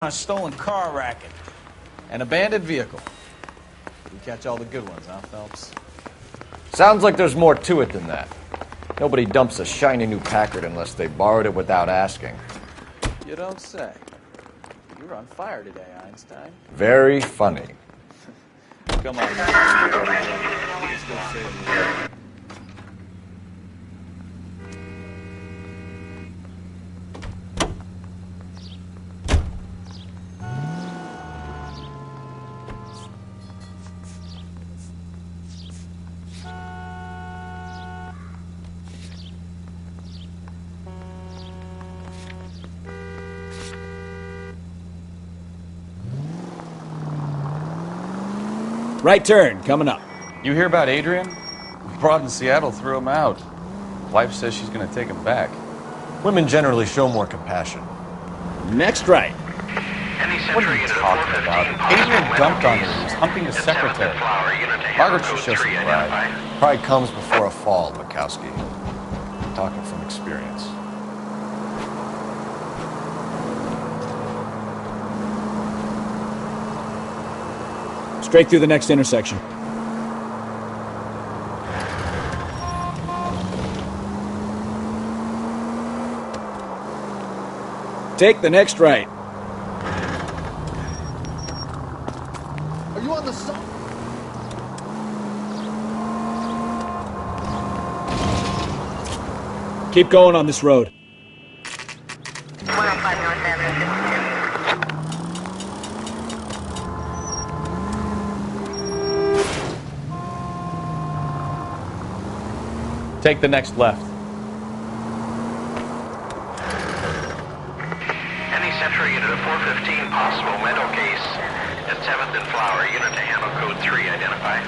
A stolen car racket. An abandoned vehicle. We catch all the good ones, huh, Phelps? Sounds like there's more to it than that. Nobody dumps a shiny new Packard unless they borrowed it without asking. You don't say. You're on fire today, Einstein. Very funny. Come on. Let's go save you. Right turn, coming up. You hear about Adrian? Broad in Seattle threw him out. Wife says she's going to take him back. Women generally show more compassion. Next right. What are you talking about? Adrian dumped on her. He was humping his secretary. Margaret should show some pride. Pride comes before a fall, Bukowski. I'm talking from experience. Straight through the next intersection. Take the next right. Are you on the side? Keep going on this road. 105 North Avenue. Take the next left. Any Central unit of 415, possible mental case at 7th and Flower. Unit to handle code 3, identify.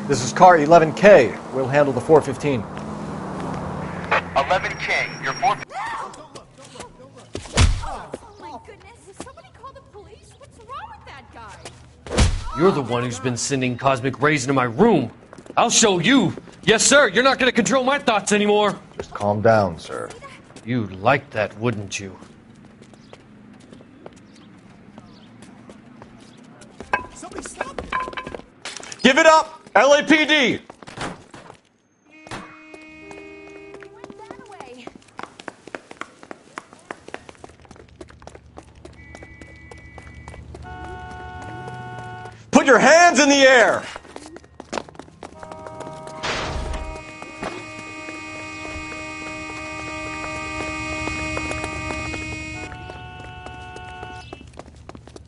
This is car 11K. We'll handle the 415. 11K, your 4... Oh my goodness, did somebody call the police? What's wrong with that guy? You're the one who's been sending cosmic rays into my room. I'll show you. Yes, sir. You're not going to control my thoughts anymore. Just calm down, sir. You'd like that, wouldn't you? Somebody stop it! Give it up! LAPD! Went that way. Put your hands in the air!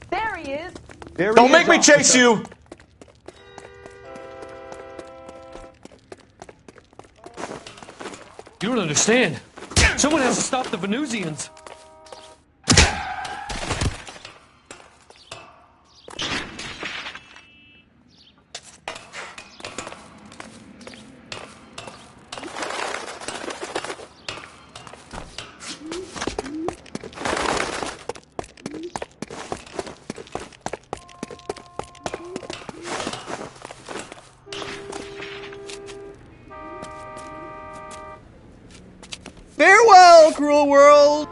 There he is. Don't make me chase you! You don't understand. Someone has to stop the Venusians. Farewell, cruel world!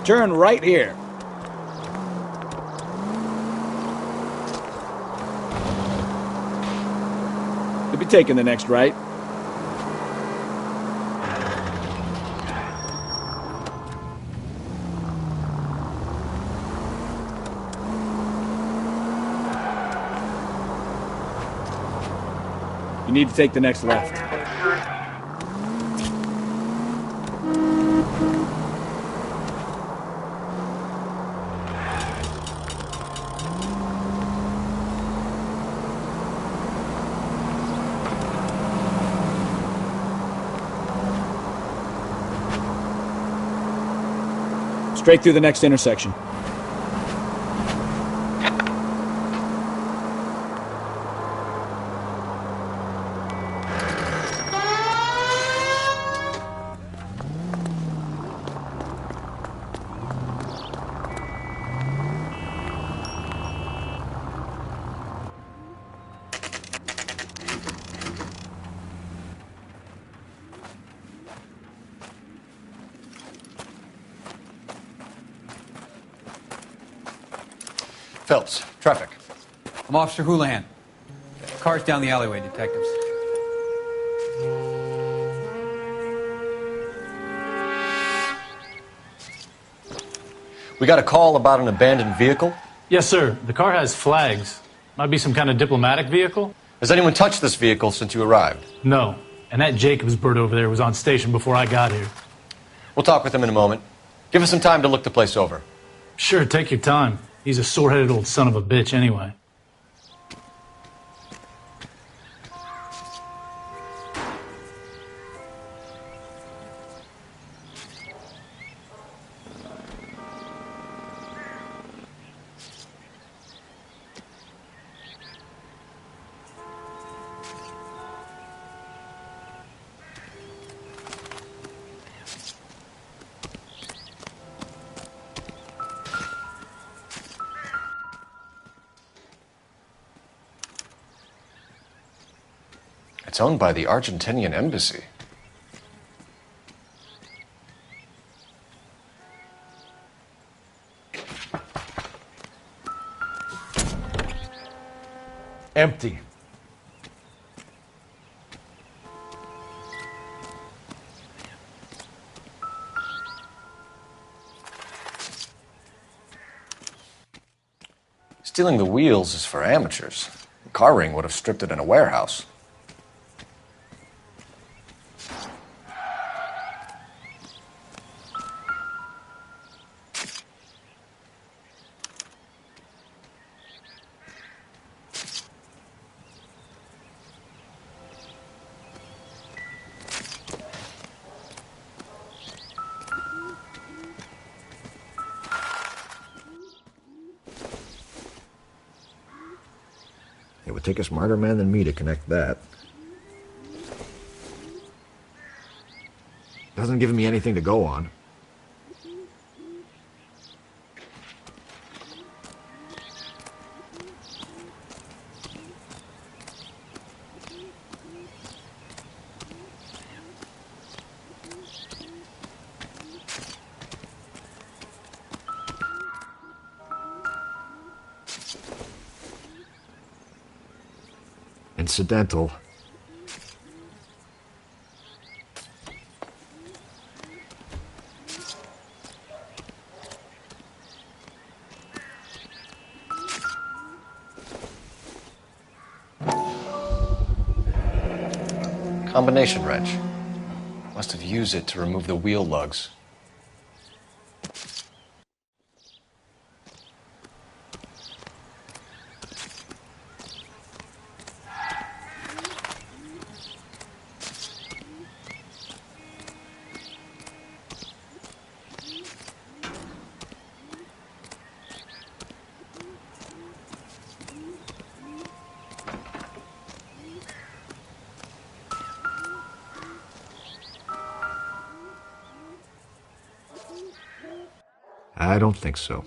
Turn right here. You'll be taking the next right. You need to take the next left. Straight through the next intersection. Phelps, traffic. I'm Officer Houlihan. Car's down the alleyway, detectives. We got a call about an abandoned vehicle. Yes, sir. The car has flags. Might be some kind of diplomatic vehicle. Has anyone touched this vehicle since you arrived? No. And that Jacobs bird over there was on station before I got here. We'll talk with him in a moment. Give us some time to look the place over. Sure, take your time. He's a sore-headed old son of a bitch anyway. It's owned by the Argentinian embassy. Empty. Stealing the wheels is for amateurs. The car ring would have stripped it in a warehouse. It would take a smarter man than me to connect that. Doesn't give me anything to go on. Incidental. Combination wrench. Must have used it to remove the wheel lugs. I don't think so.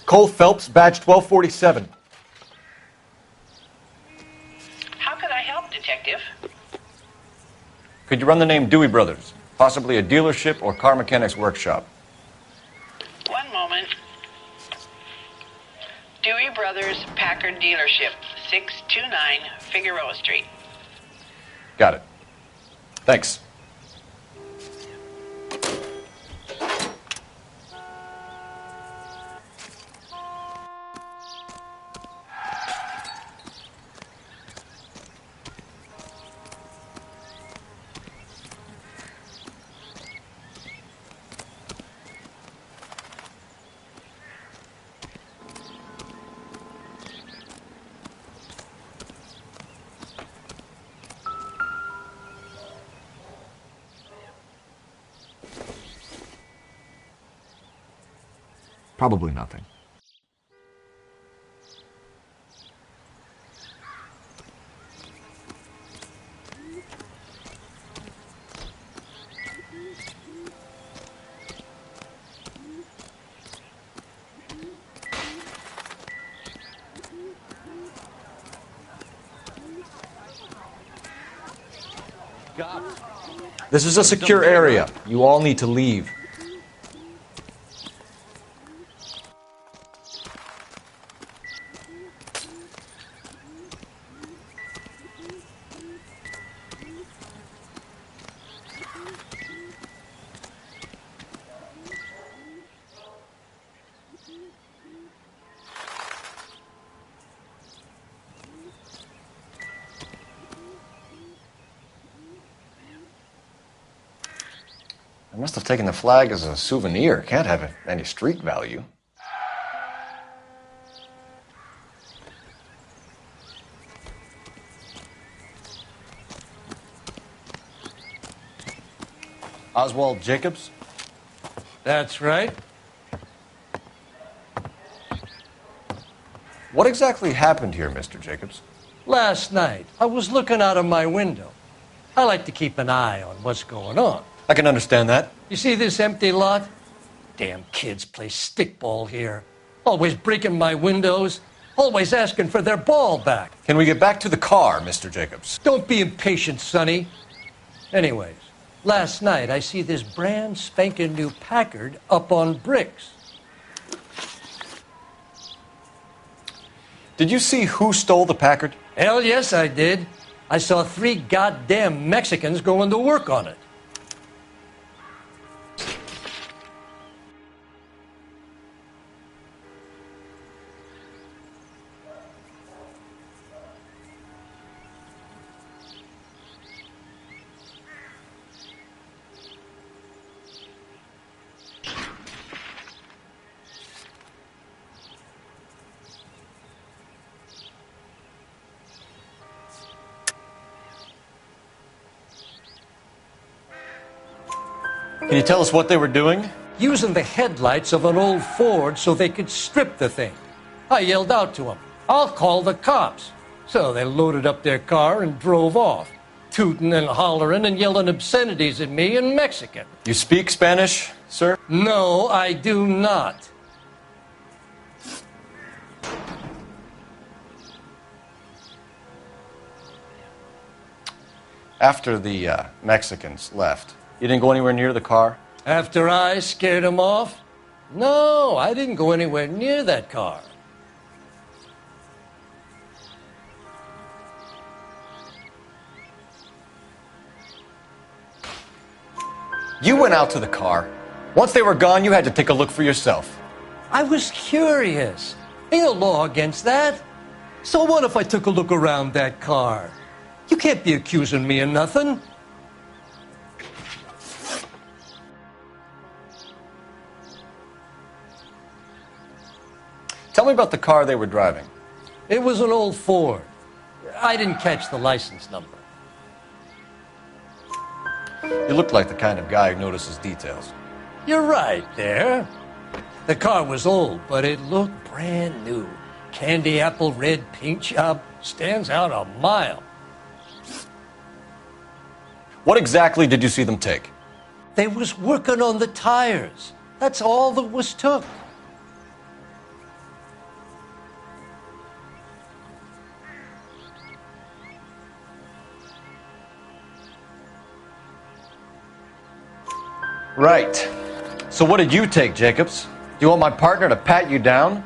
Cole Phelps, badge 1247. How could I help, Detective? Could you run the name Dewey Brothers? Possibly a dealership or car mechanics workshop. One moment. Dewey Brothers Packard Dealership, 629 Figueroa Street. Got it. Thanks. Probably nothing. This is a secure area. You all need to leave. I must have taken the flag as a souvenir. Can't have any street value. Oswald Jacobs? That's right. What exactly happened here, Mr. Jacobs? Last night, I was looking out of my window. I like to keep an eye on what's going on. I can understand that. You see this empty lot? Damn kids play stickball here. Always breaking my windows. Always asking for their ball back. Can we get back to the car, Mr. Jacobs? Don't be impatient, Sonny. Anyways, last night I see this brand spanking new Packard up on bricks. Did you see who stole the Packard? Hell yes, I did. I saw 3 goddamn Mexicans going to work on it. Can you tell us what they were doing? Using the headlights of an old Ford so they could strip the thing. I yelled out to them, "I'll call the cops." So they loaded up their car and drove off, tooting and hollering and yelling obscenities at me in Mexican. You speak Spanish, sir? No, I do not. After the Mexicans left, you didn't go anywhere near the car? After I scared them off? No, I didn't go anywhere near that car. You went out to the car. Once they were gone, you had to take a look for yourself. I was curious. Ain't no law against that. So what if I took a look around that car? You can't be accusing me of nothing. Tell me about the car they were driving. It was an old Ford. I didn't catch the license number. You look like the kind of guy who notices details. You're right there. The car was old, but it looked brand new. Candy apple red paint job stands out a mile. What exactly did you see them take? They was working on the tires. That's all that was took. Right. So what did you take, Jacobs? Do you want my partner to pat you down?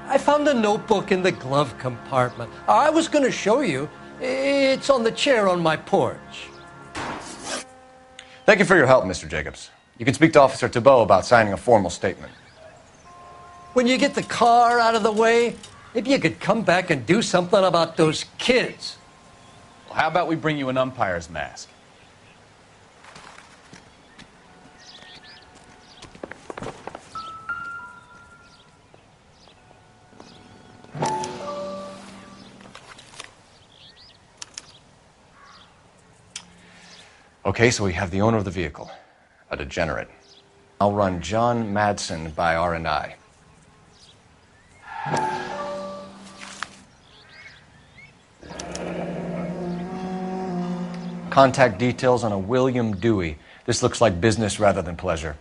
I found a notebook in the glove compartment. I was going to show you. It's on the chair on my porch. Thank you for your help, Mr. Jacobs. You can speak to Officer Thibault about signing a formal statement. When you get the car out of the way, maybe you could come back and do something about those kids. Well, how about we bring you an umpire's mask? Okay, so we have the owner of the vehicle, a degenerate. I'll run John Madsen by R&I. Contact details on a William Dewey. This looks like business rather than pleasure.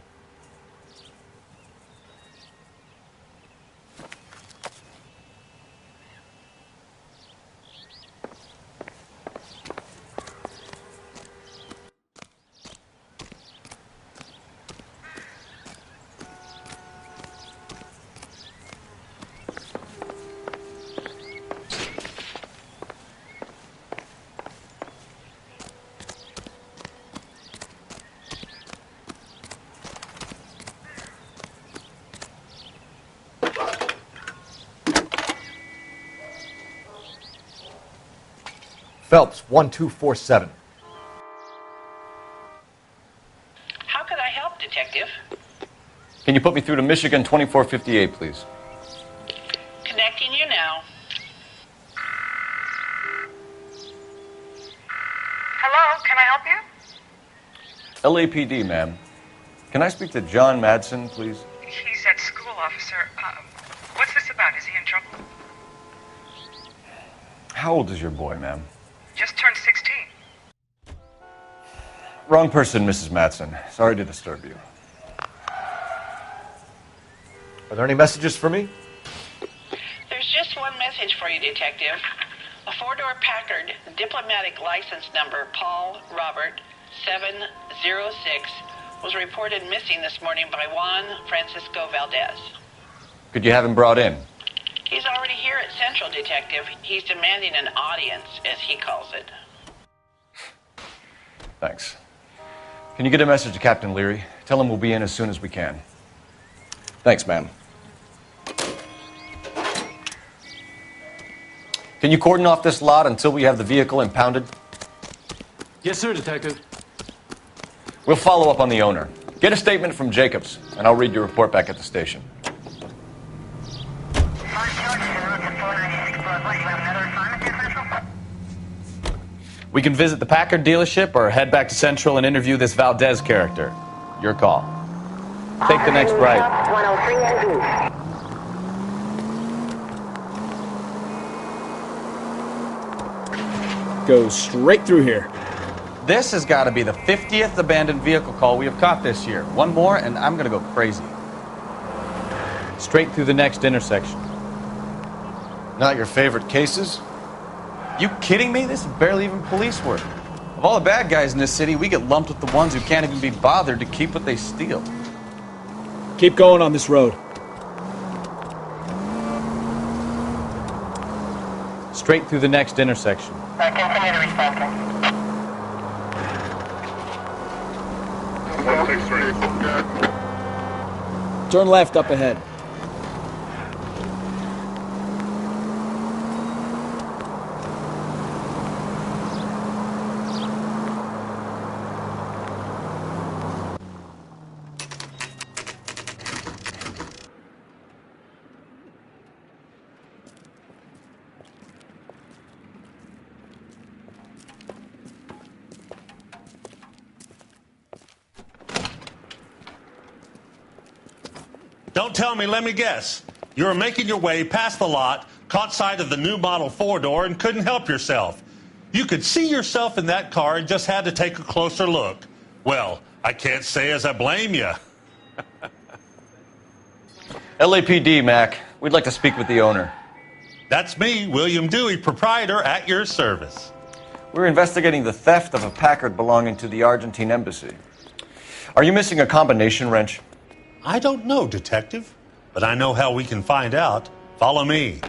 Phelps, 1247. How could I help, Detective? Can you put me through to Michigan 2458, please? Connecting you now. Hello, can I help you? LAPD, ma'am. Can I speak to John Madsen, please? He's at school, officer. What's this about? Is he in trouble? How old is your boy, ma'am? Just turned 16. Wrong person, Mrs. Madsen. Sorry to disturb you. Are there any messages for me? There's just one message for you, Detective. A four-door Packard, diplomatic license number Paul Robert 706, was reported missing this morning by Juan Francisco Valdez. Could you have him brought in? He's already here at Central, Detective. He's demanding an audience, as he calls it. Thanks. Can you get a message to Captain Leary? Tell him we'll be in as soon as we can. Thanks, ma'am. Can you cordon off this lot until we have the vehicle impounded? Yes, sir, Detective. We'll follow up on the owner. Get a statement from Jacobs, and I'll read your report back at the station. We can visit the Packard dealership or head back to Central and interview this Valdez character. Your call. Take the next right. Go straight through here. This has got to be the 50th abandoned vehicle call we have caught this year. One more and I'm going to go crazy. Straight through the next intersection. Not your favorite cases? You kidding me? This is barely even police work. Of all the bad guys in this city, we get lumped with the ones who can't even be bothered to keep what they steal. Keep going on this road. Straight through the next intersection. Continue to respond. Turn left up ahead. Don't tell me, let me guess. You were making your way past the lot, caught sight of the new model four-door, and couldn't help yourself. You could see yourself in that car and just had to take a closer look. Well, I can't say as I blame you. LAPD, Mac. We'd like to speak with the owner. That's me, William Dewey, proprietor, at your service. We're investigating the theft of a Packard belonging to the Argentine embassy. Are you missing a combination wrench? I don't know, Detective, but I know how we can find out. Follow me.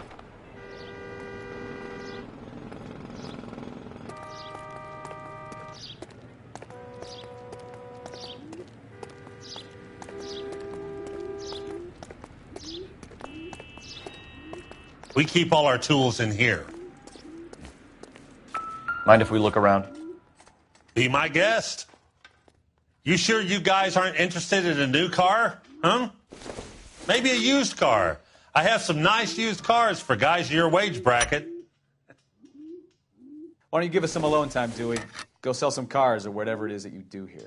We keep all our tools in here. Mind if we look around? Be my guest. You sure you guys aren't interested in a new car? Huh? Maybe a used car. I have some nice used cars for guys in your wage bracket. Why don't you give us some alone time, Dewey? Go sell some cars or whatever it is that you do here.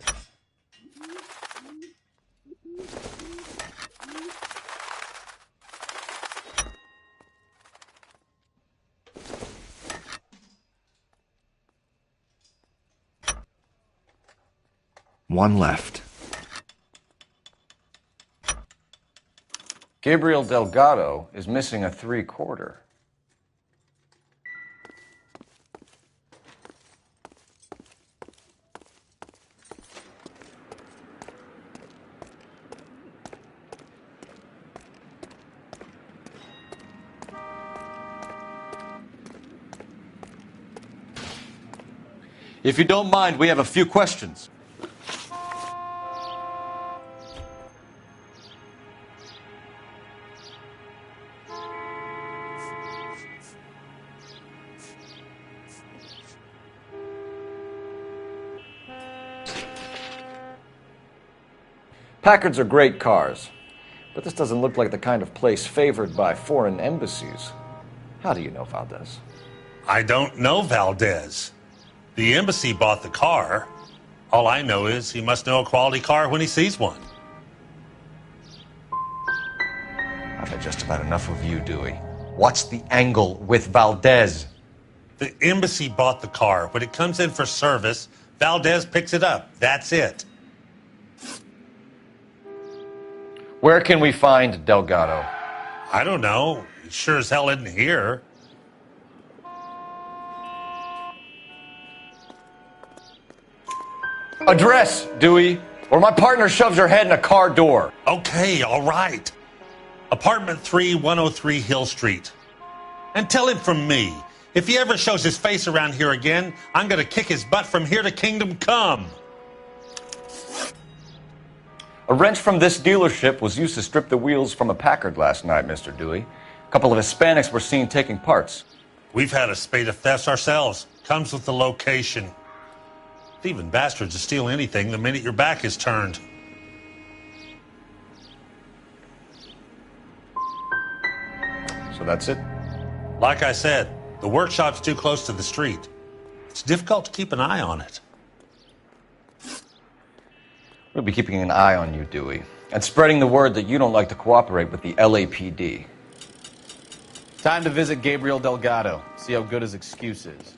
One left. Gabriel Delgado is missing a 3/4. If you don't mind, we have a few questions. Packards are great cars, but this doesn't look like the kind of place favored by foreign embassies. How do you know Valdez? I don't know Valdez. The embassy bought the car. All I know is he must know a quality car when he sees one. I've had just about enough of you, Dewey. What's the angle with Valdez? The embassy bought the car. When it comes in for service, Valdez picks it up. That's it. Where can we find Delgado? I don't know. He sure as hell isn't here. Address, Dewey, or my partner shoves her head in a car door. Okay, all right. Apartment 3, 103 Hill Street. And tell him from me, if he ever shows his face around here again, I'm going to kick his butt from here to Kingdom Come. A wrench from this dealership was used to strip the wheels from a Packard last night, Mr. Dewey. A couple of Hispanics were seen taking parts. We've had a spate of thefts ourselves. Comes with the location. Thieving bastards to steal anything the minute your back is turned. So that's it? Like I said, the workshop's too close to the street. It's difficult to keep an eye on it. We'll be keeping an eye on you, Dewey, and spreading the word that you don't like to cooperate with the LAPD. Time to visit Gabriel Delgado, see how good his excuse is.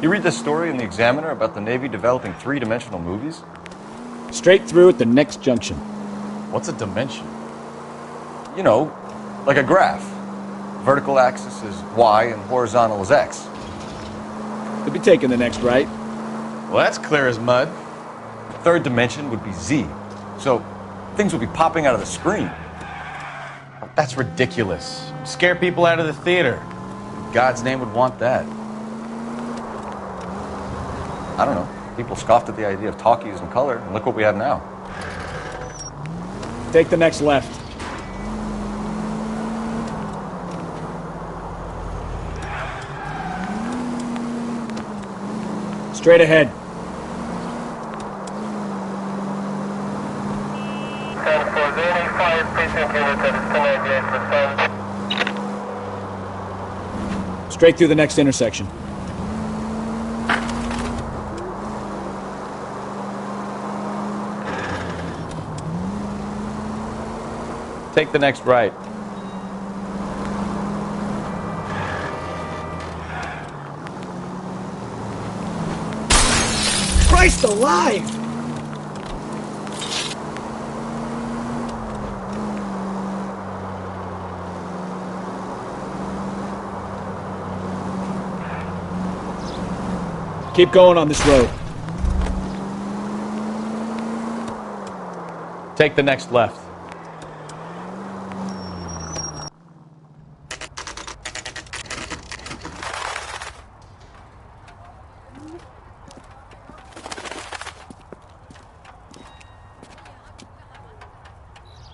You read this story in the Examiner about the Navy developing three-dimensional movies? Straight through at the next junction. What's a dimension? You know, like a graph. Vertical axis is Y and horizontal is X. Could be taking the next right. Well, that's clear as mud. Third dimension would be Z. So things would be popping out of the screen. That's ridiculous. Scare people out of the theater. In God's name would want that. I don't know. People scoffed at the idea of talkies in color, and look what we have now. Take the next left. Straight ahead. Straight through the next intersection. Take the next right. Christ alive! Keep going on this road. Take the next left.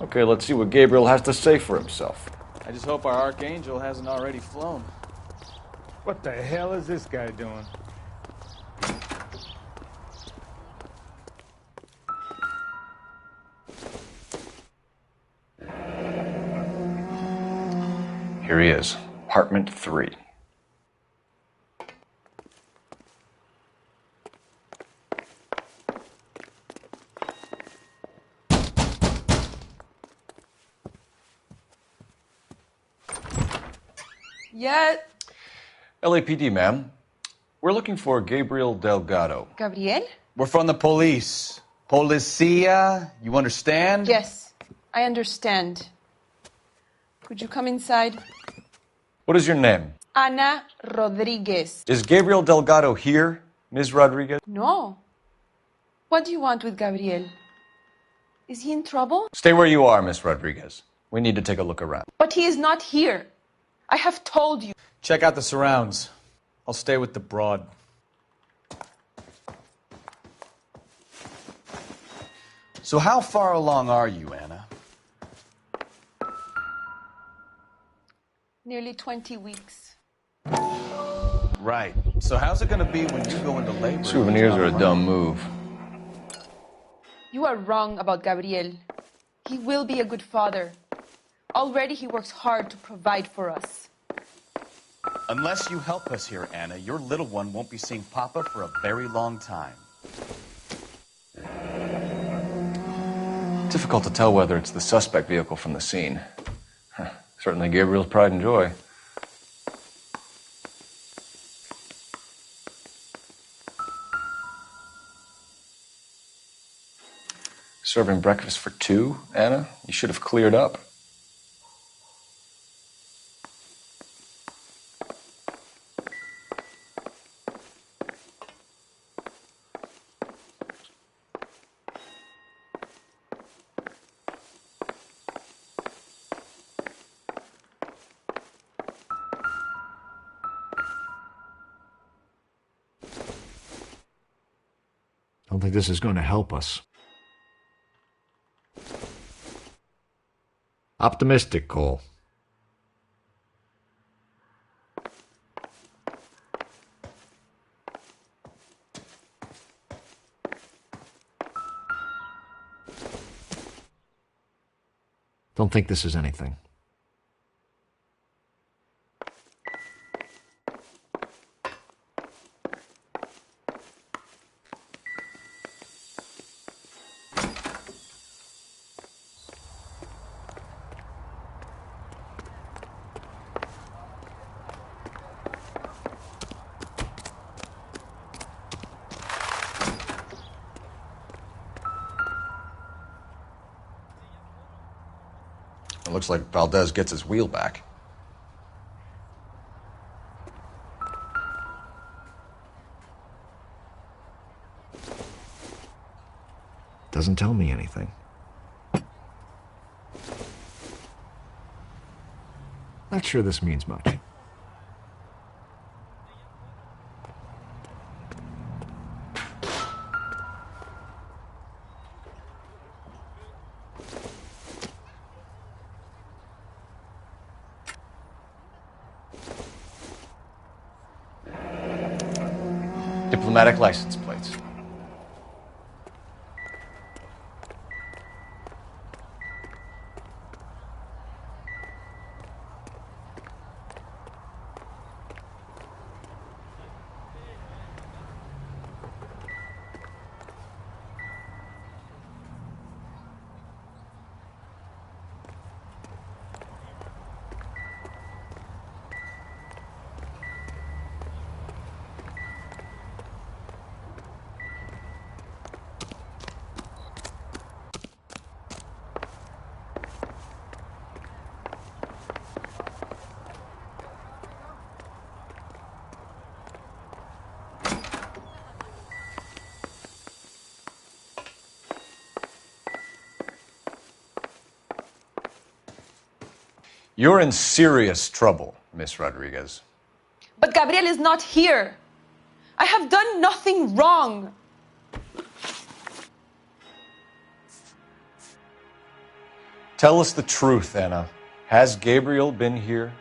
Okay, let's see what Gabriel has to say for himself. I just hope our Archangel hasn't already flown. What the hell is this guy doing? Here he is, apartment 3. Yeah. LAPD, ma'am. We're looking for Gabriel Delgado. Gabriel? We're from the police. Policia, you understand? Yes, I understand. Could you come inside? What is your name? Ana Rodriguez. Is Gabriel Delgado here, Ms. Rodriguez? No. What do you want with Gabriel? Is he in trouble? Stay where you are, Ms. Rodriguez. We need to take a look around. But he is not here. I have told you. Check out the surrounds. I'll stay with the broad. So how far along are you, Anna? Nearly 20 weeks. Right. So how's it going to be when you go into labor? Souvenirs are a dumb move. You are wrong about Gabriel. He will be a good father. Already he works hard to provide for us. Unless you help us here, Anna, your little one won't be seeing Papa for a very long time. Difficult to tell whether it's the suspect vehicle from the scene. Certainly Gabriel's pride and joy. Serving breakfast for 2, Anna? You should have cleared up. I don't think this is going to help us. Optimistic, Cole. Don't think this is anything. It looks like Valdez gets his wheel back. Doesn't tell me anything. Not sure this means much. Diplomatic license plates. You're in serious trouble, Miss Rodriguez. But Gabriel is not here. I have done nothing wrong. Tell us the truth, Anna. Has Gabriel been here?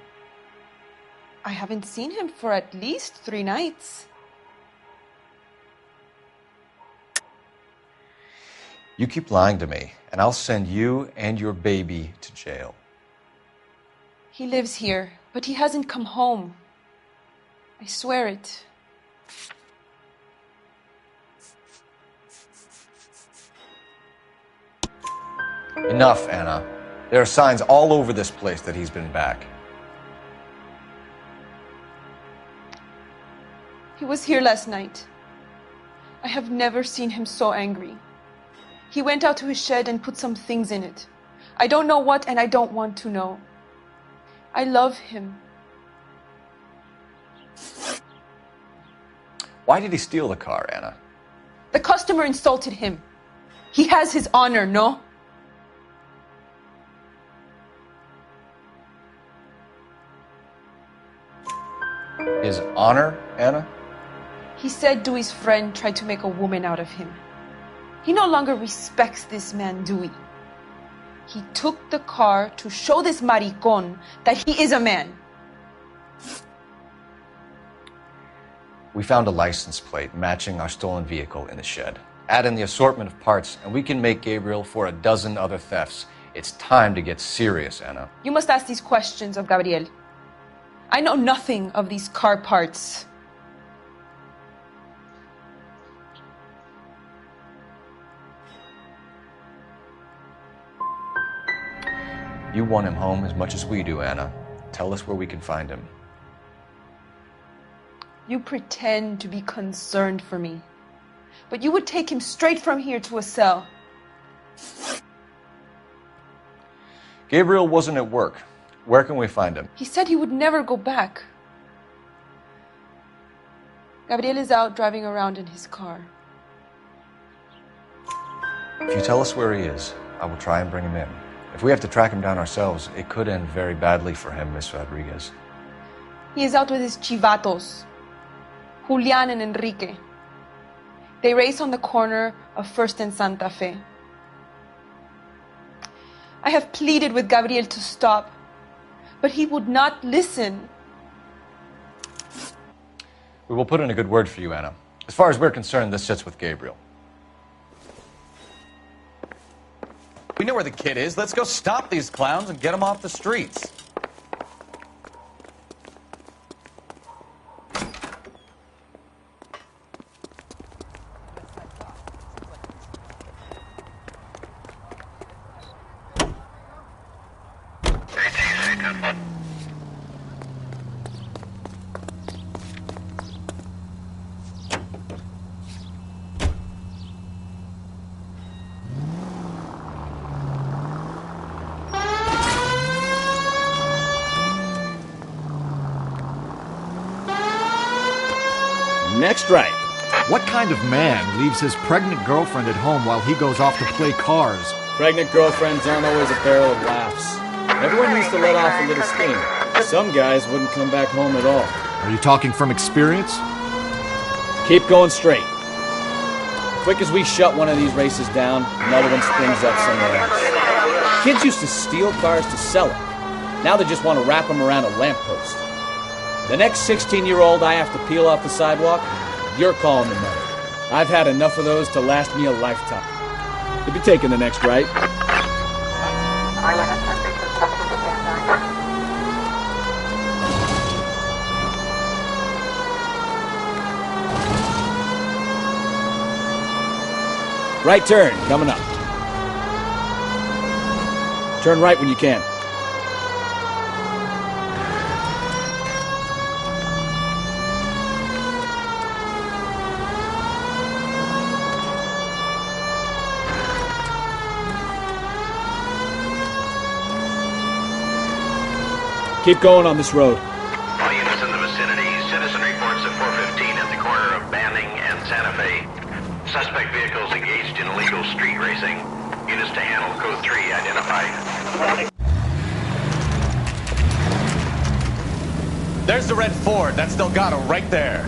I haven't seen him for at least 3 nights. You keep lying to me, and I'll send you and your baby to jail. He lives here, but he hasn't come home. I swear it. Enough, Anna. There are signs all over this place that he's been back. He was here last night. I have never seen him so angry. He went out to his shed and put some things in it. I don't know what, and I don't want to know. I love him. Why did he steal the car, Anna? The customer insulted him. He has his honor, no? His honor, Anna? He said Dewey's friend tried to make a woman out of him. He no longer respects this man, Dewey. He took the car to show this maricón that he is a man. We found a license plate matching our stolen vehicle in the shed. Add in the assortment of parts, and we can make Gabriel for a dozen other thefts. It's time to get serious, Anna. You must ask these questions of Gabriel. I know nothing of these car parts. You want him home as much as we do, Anna. Tell us where we can find him. You pretend to be concerned for me, but you would take him straight from here to a cell. Gabriel wasn't at work. Where can we find him? He said he would never go back. Gabriel is out driving around in his car. If you tell us where he is, I will try and bring him in. If we have to track him down ourselves, it could end very badly for him, Miss Rodriguez. He is out with his chivatos, Julian and Enrique. They race on the corner of First and Santa Fe. I have pleaded with Gabriel to stop, but he would not listen. We will put in a good word for you, Anna. As far as we're concerned, this sits with Gabriel. We know where the kid is. Let's go stop these clowns and get them off the streets. Next right. What kind of man leaves his pregnant girlfriend at home while he goes off to play cars? Pregnant girlfriends aren't always a barrel of laughs. Everyone needs to let off a little steam. Some guys wouldn't come back home at all. Are you talking from experience? Keep going straight. Quick as we shut one of these races down, another one springs up somewhere else. Kids used to steal cars to sell them. Now they just want to wrap them around a lamppost. The next 16-year-old I have to peel off the sidewalk, you're calling the money. I've had enough of those to last me a lifetime. You'll be taking the next right. Right turn, coming up. Turn right when you can. Keep going on this road. All units in the vicinity, citizen reports at 415 at the corner of Banning and Santa Fe. Suspect vehicles engaged in illegal street racing. Units to handle code 3 identified. There's the red Ford. That's Delgado right there.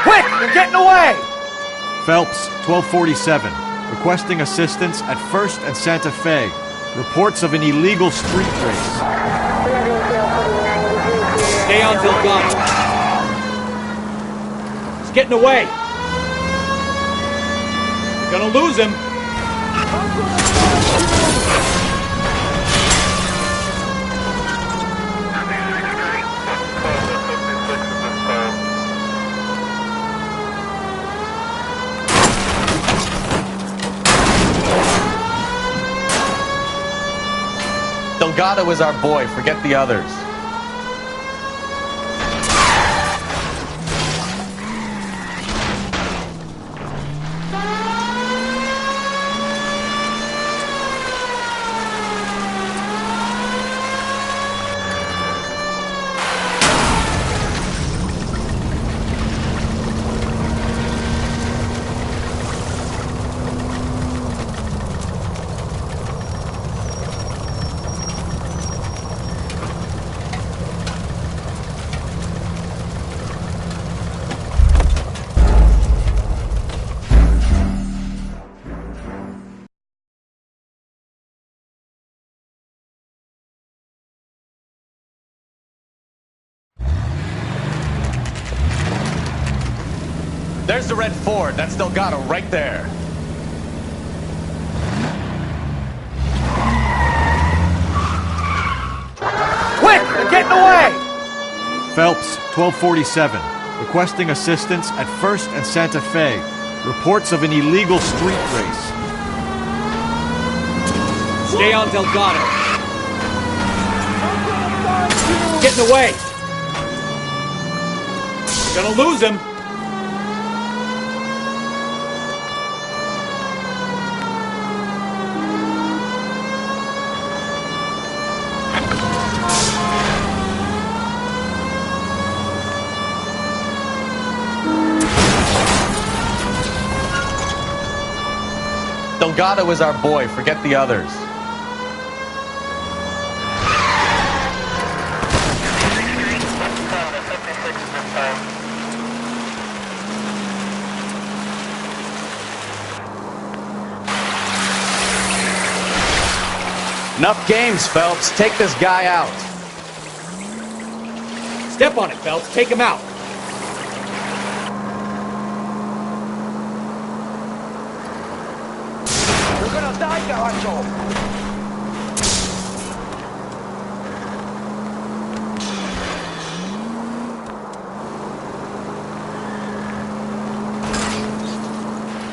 Quick! They're getting away! Phelps, 1247. Requesting assistance at First and Santa Fe. Reports of an illegal street race. Stay on Delgado. He's getting away. You're gonna lose him. Delgado is our boy. Forget the others. There's the red Ford. That's Delgado right there. Quick! They're getting away! Phelps, 1247. Requesting assistance at 1st and Santa Fe. Reports of an illegal street race. Stay on Delgado. Getting away. Gonna lose him. Delgado is our boy. Forget the others. Enough games, Phelps. Take this guy out. Step on it, Phelps. Take him out. You're gonna die, Caracho!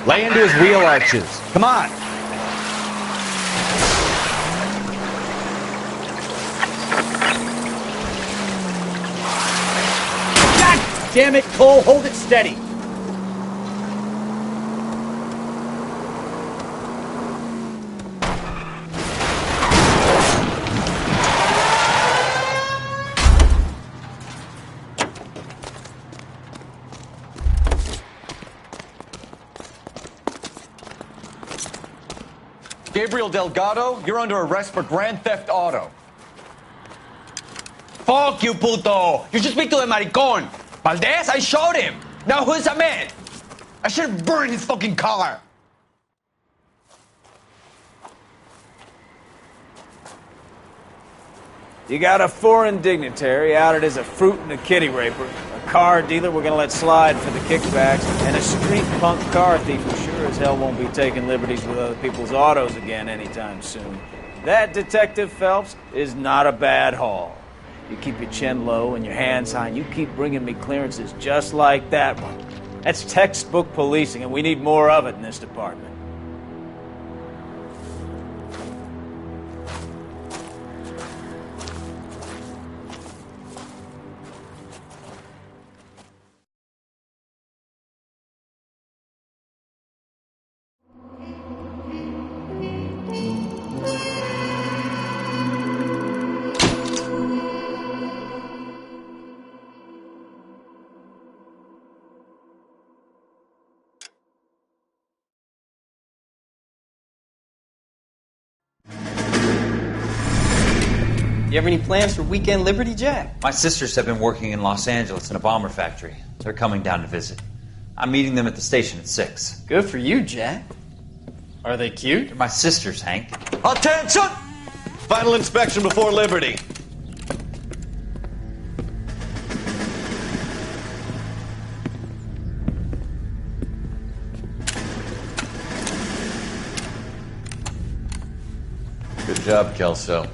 Lay into his wheel arches. Come on. God damn it, Cole. Hold it steady. Gabriel Delgado, you're under arrest for grand theft auto. Fuck you, puto! You should speak to the maricon! Valdez, I showed him! Now who's a man? I should have burned his fucking car! You got a foreign dignitary outed as a fruit and a kitty raper, a car dealer we're gonna let slide for the kickbacks, and a street punk car thief who sure as hell won't be taking liberties with other people's autos again anytime soon. That, Detective Phelps, is not a bad haul. You keep your chin low and your hands high, and you keep bringing me clearances just like that one. That's textbook policing, and we need more of it in this department. You have any plans for weekend Liberty, Jack? My sisters have been working in Los Angeles in a bomber factory. They're coming down to visit. I'm meeting them at the station at 6. Good for you, Jack. Are they cute? They're my sisters, Hank. Attention! Final inspection before Liberty. job, Kelso.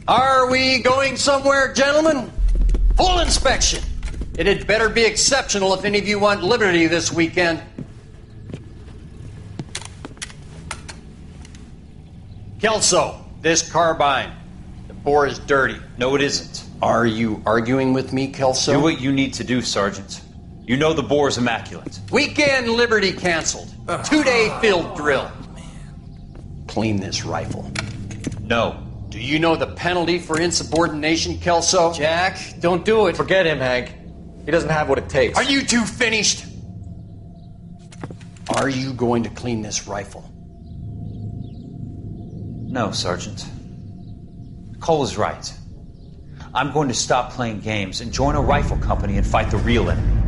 Are we going somewhere, gentlemen? Full inspection. It had better be exceptional if any of you want liberty this weekend. Kelso, this carbine. The bore is dirty. No, it isn't. Are you arguing with me, Kelso? Do what you need to do, Sergeant. You know the bore is immaculate. Weekend liberty canceled. 2-day field drill. Clean this rifle. No. Do you know the penalty for insubordination, Kelso? Jack, don't do it. Forget him, Hank. He doesn't have what it takes. Are you two finished? Are you going to clean this rifle? No, Sergeant. Cole is right. I'm going to stop playing games and join a rifle company and fight the real enemy.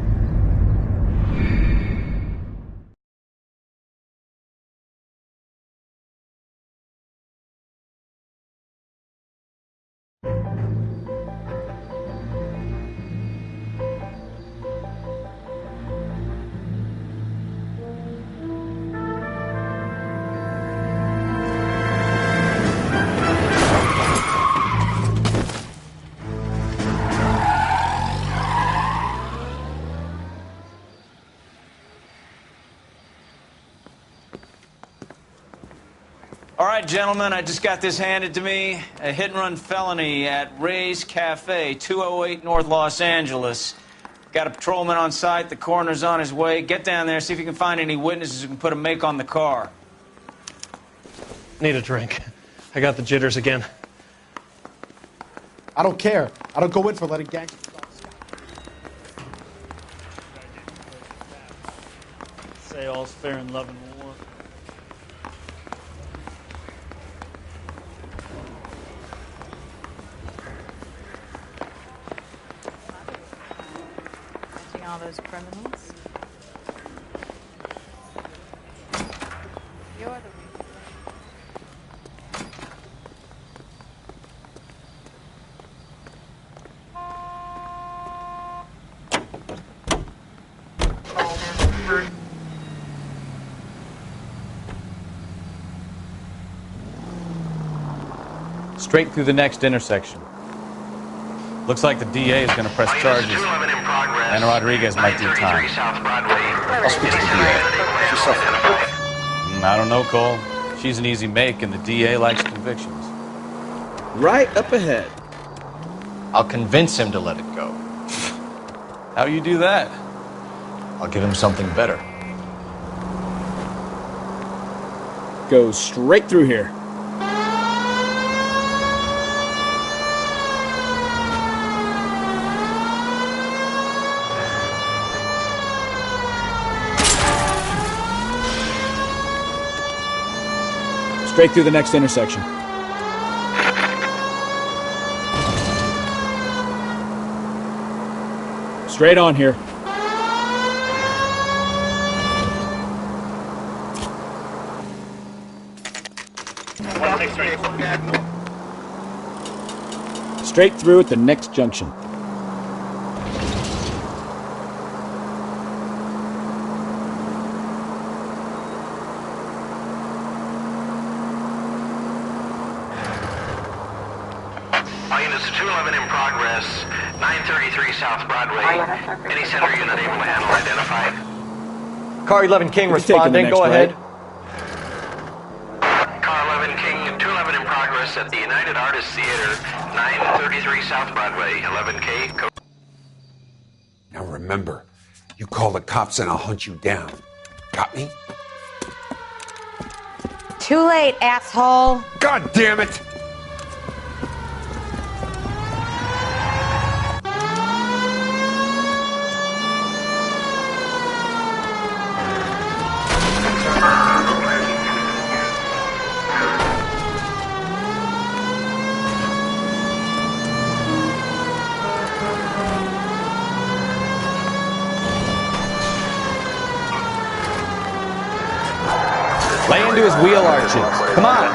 All right, gentlemen, I just got this handed to me. A hit-and-run felony at Ray's Cafe, 208 North Los Angeles. Got a patrolman on site. The coroner's on his way. Get down there, see if you can find any witnesses who can put a make on the car. Need a drink. I got the jitters again. I don't care. I don't go in for letting gangsters off scot. Say all's fair in love and war. All those criminals. You're the Straight through the next intersection. Looks like the DA is going to press charges. And Rodriguez might do time. I'll speak to the DA. She's self-employed. I don't know, Cole. She's an easy make, and the DA likes convictions. Right up ahead. I'll convince him to let it go. How you do that? I'll give him something better. Go straight through here. Straight through the next intersection. Straight on here. Straight through at the next junction. Units 211 in progress, 933 South Broadway. Any center unit able to handle identified? Car 11 King responding. Go ahead. Car 11 King, 211 in progress at the United Artists Theater, 933 South Broadway, 11K. Now remember, you call the cops and I'll hunt you down. Got me? Too late, asshole. God damn it! Lay into his wheel arches. Come on.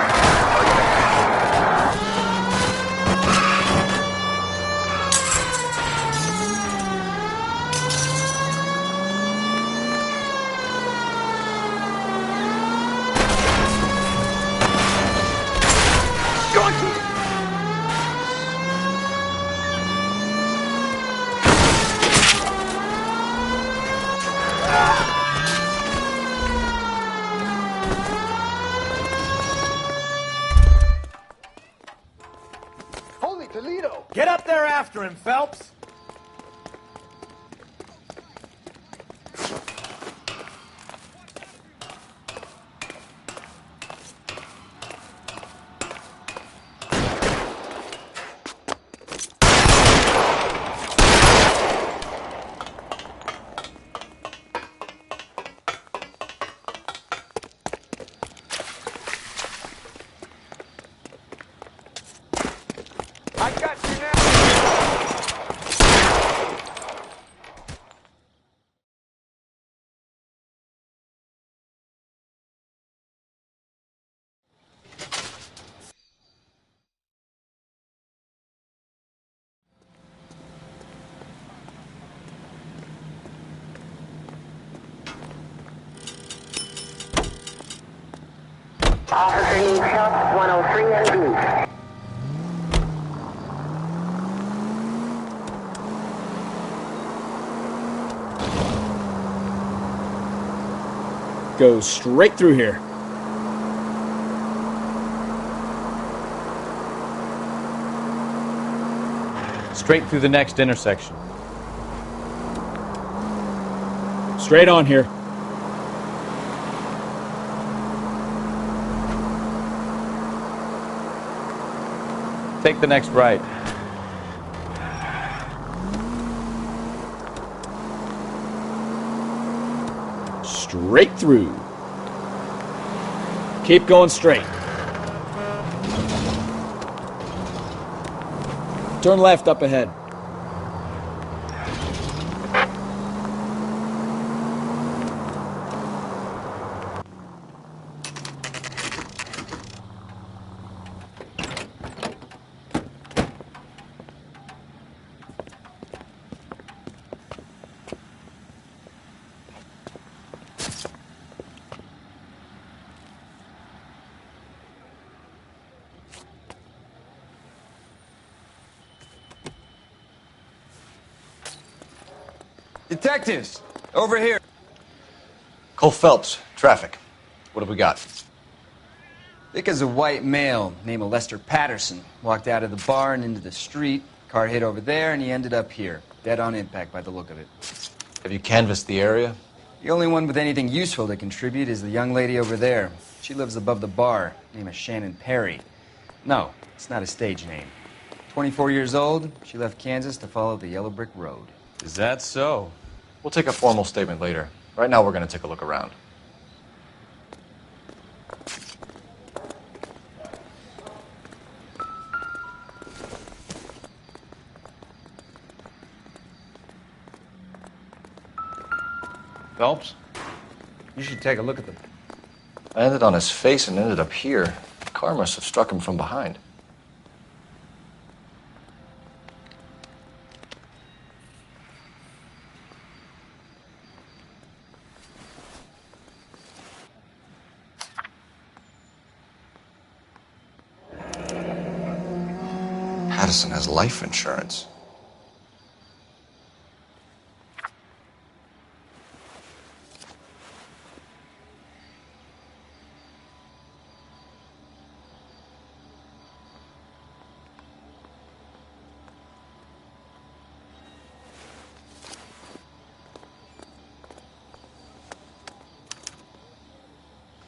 him, Phelps? I got you now. Officer needs help, 103 and B. Go straight through here. Straight through the next intersection. Straight on here. Take the next right. Straight through. Keep going straight. Turn left up ahead. Detectives, over here. Cole Phelps, traffic. What have we got? Thick as a white male named Lester Patterson walked out of the bar and into the street. Car hit over there, and he ended up here, dead on impact by the look of it. Have you canvassed the area? The only one with anything useful to contribute is the young lady over there. She lives above the bar. Name is Shannon Perry. No, it's not a stage name. 24 years old, she left Kansas to follow the yellow brick road. Is that so? We'll take a formal statement later. Right now, we're going to take a look around. Phelps, you should take a look at them. I landed on his face and ended up here. The car must have struck him from behind. Patterson has life insurance.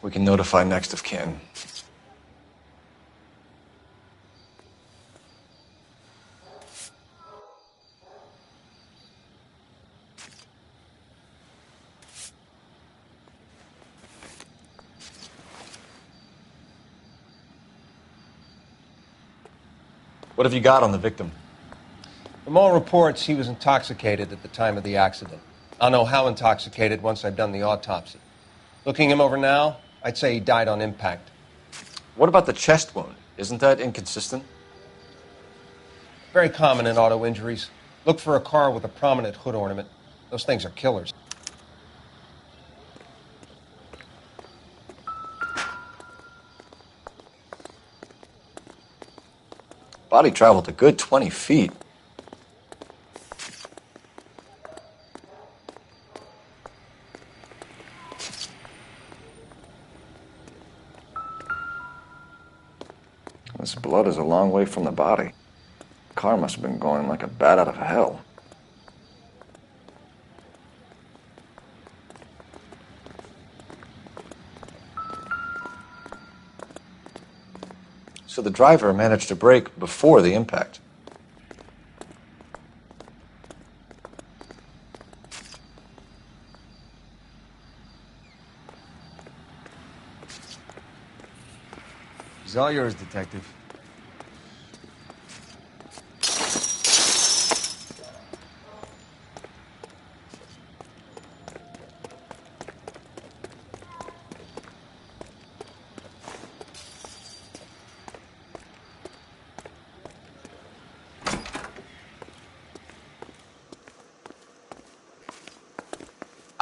We can notify next of kin. What have you got on the victim? From all reports, he was intoxicated at the time of the accident. I'll know how intoxicated once I've done the autopsy. Looking him over now, I'd say he died on impact. What about the chest wound? Isn't that inconsistent? Very common in auto injuries. Look for a car with a prominent hood ornament. Those things are killers. Body traveled a good 20 feet. This blood is a long way from the body. car must have been going like a bat out of hell. So the driver managed to brake before the impact. He's all yours, Detective.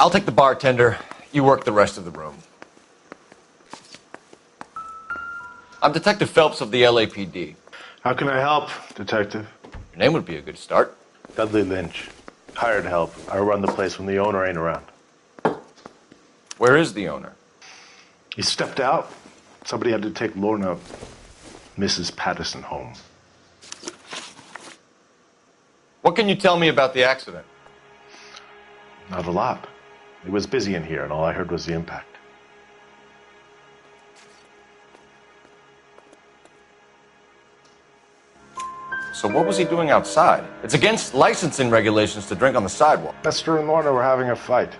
I'll take the bartender. You work the rest of the room. I'm Detective Phelps of the LAPD. How can I help, Detective? Your name would be a good start. Dudley Lynch. Hired help. I run the place when the owner ain't around. Where is the owner? He stepped out. Somebody had to take Lorna, Mrs. Patterson, home. What can you tell me about the accident? Not a lot. It was busy in here, and all I heard was the impact. So what was he doing outside? It's against licensing regulations to drink on the sidewalk. Lester and Lorna were having a fight.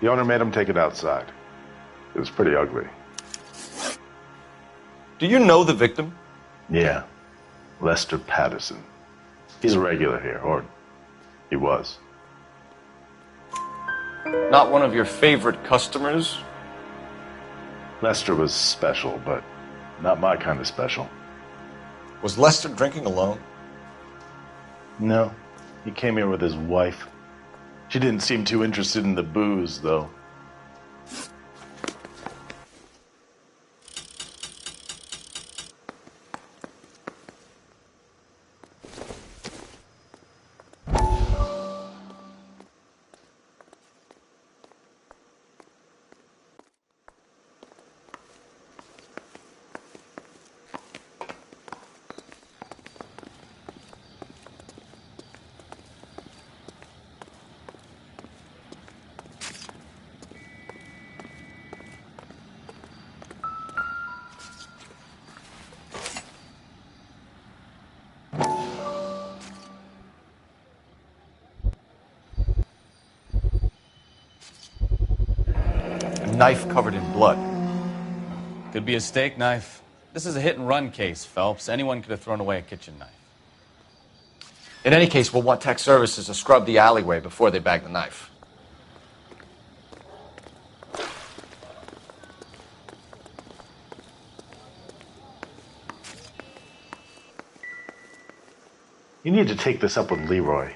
The owner made him take it outside. It was pretty ugly. Do you know the victim? Yeah. Lester Patterson. He's a regular here, or he was. Not one of your favorite customers? Lester was special, but not my kind of special. Was Lester drinking alone? No. He came here with his wife. She didn't seem too interested in the booze, though. Knife covered in blood. Could be a steak knife. This is a hit-and-run case, Phelps. Anyone could have thrown away a kitchen knife. In any case, we'll want tech services to scrub the alleyway before they bag the knife. You need to take this up with Leroy.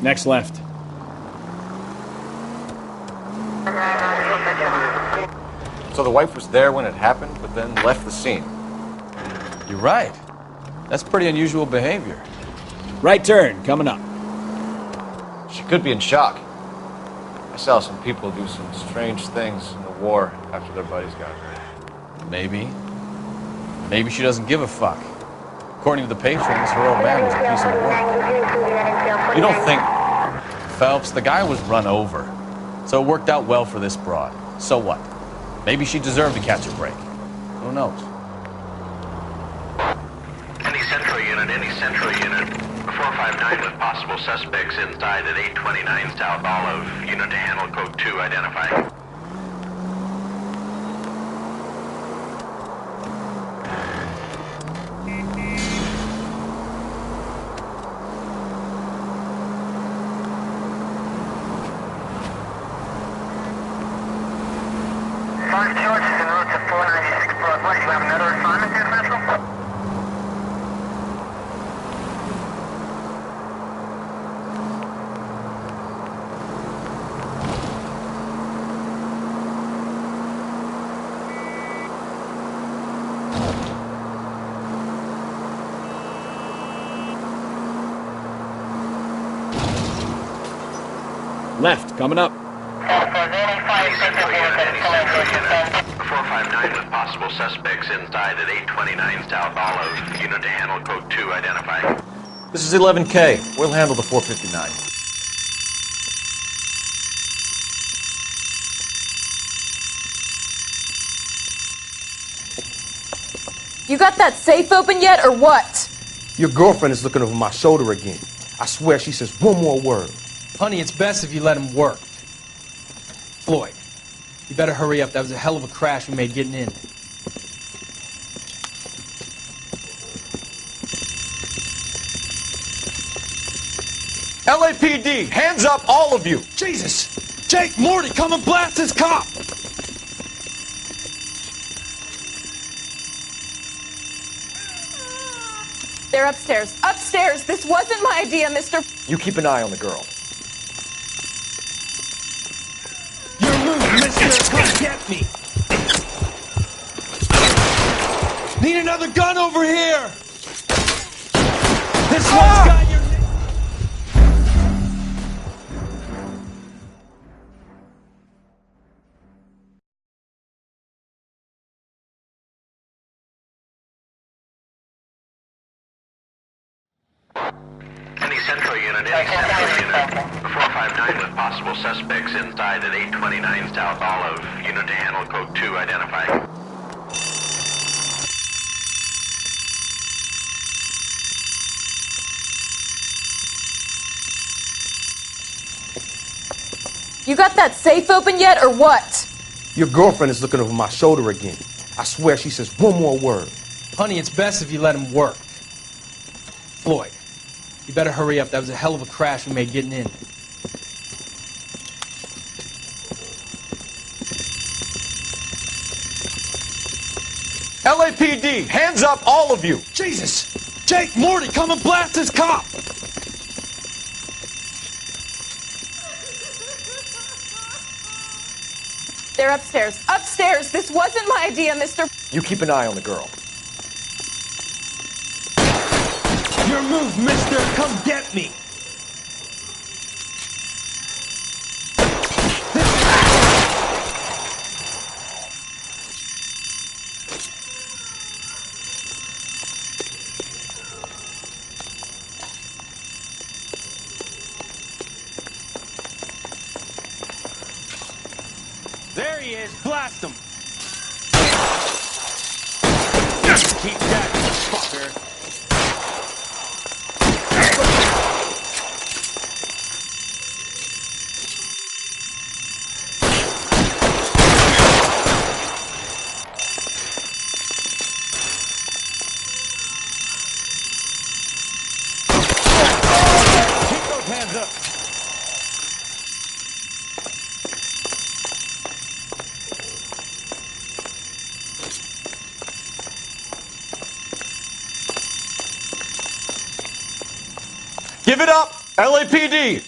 Next left. So the wife was there when it happened, but then left the scene. You're right. That's pretty unusual behavior. Right turn, coming up. She could be in shock. I saw some people do some strange things in the war after their buddies got hurt. Maybe. Maybe she doesn't give a fuck. According to the patrons, her old man was a piece of work. You don't think... Phelps, the guy was run over. So it worked out well for this broad. So what? Maybe she deserved to catch a break. Who knows? Any central unit. 459 with possible suspects inside at 829 South Olive. Unit to handle code 2 identified. Left, coming up. 459 with possible suspects inside at 829 South Olive. Unit to handle code 2 identified. This is 11K. We'll handle the 459. You got that safe open yet, or what? Your girlfriend is looking over my shoulder again. I swear she says one more word. Honey, it's best if you let him work. Floyd, you better hurry up. That was a hell of a crash we made getting in. LAPD, hands up, all of you! Jesus! Jake, Morty, come and blast this cop! They're upstairs. Upstairs! This wasn't my idea, Mr. You keep an eye on the girl. Your move, mister! Come get me! Need another gun over here! This one's got your... Any central unit, any central unit. 459 with possible suspects inside at 829 South Olive. Unit to handle code 2 identified. You got that safe open yet, or what? Your girlfriend is looking over my shoulder again. I swear she says one more word. Honey, it's best if you let him work. Floyd, you better hurry up. That was a hell of a crash we made getting in. LAPD, hands up, all of you! Jesus! Jake, Morty, come and blast this cop! They're upstairs. Upstairs! This wasn't my idea, Mr. You keep an eye on the girl. Your move, mister! Come get me! There he is! Blast him! Keep that, fucker! Hands up! Give it up! LAPD!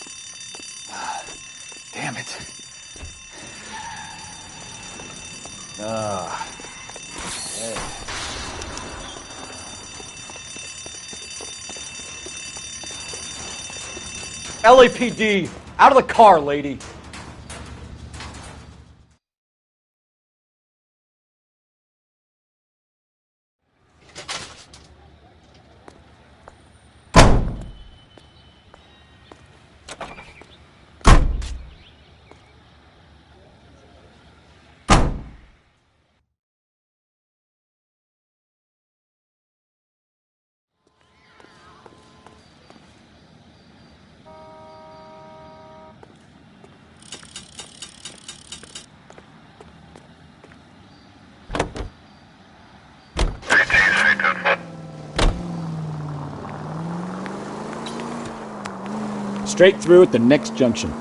Damn it. LAPD, out of the car, lady. Straight through at the next junction.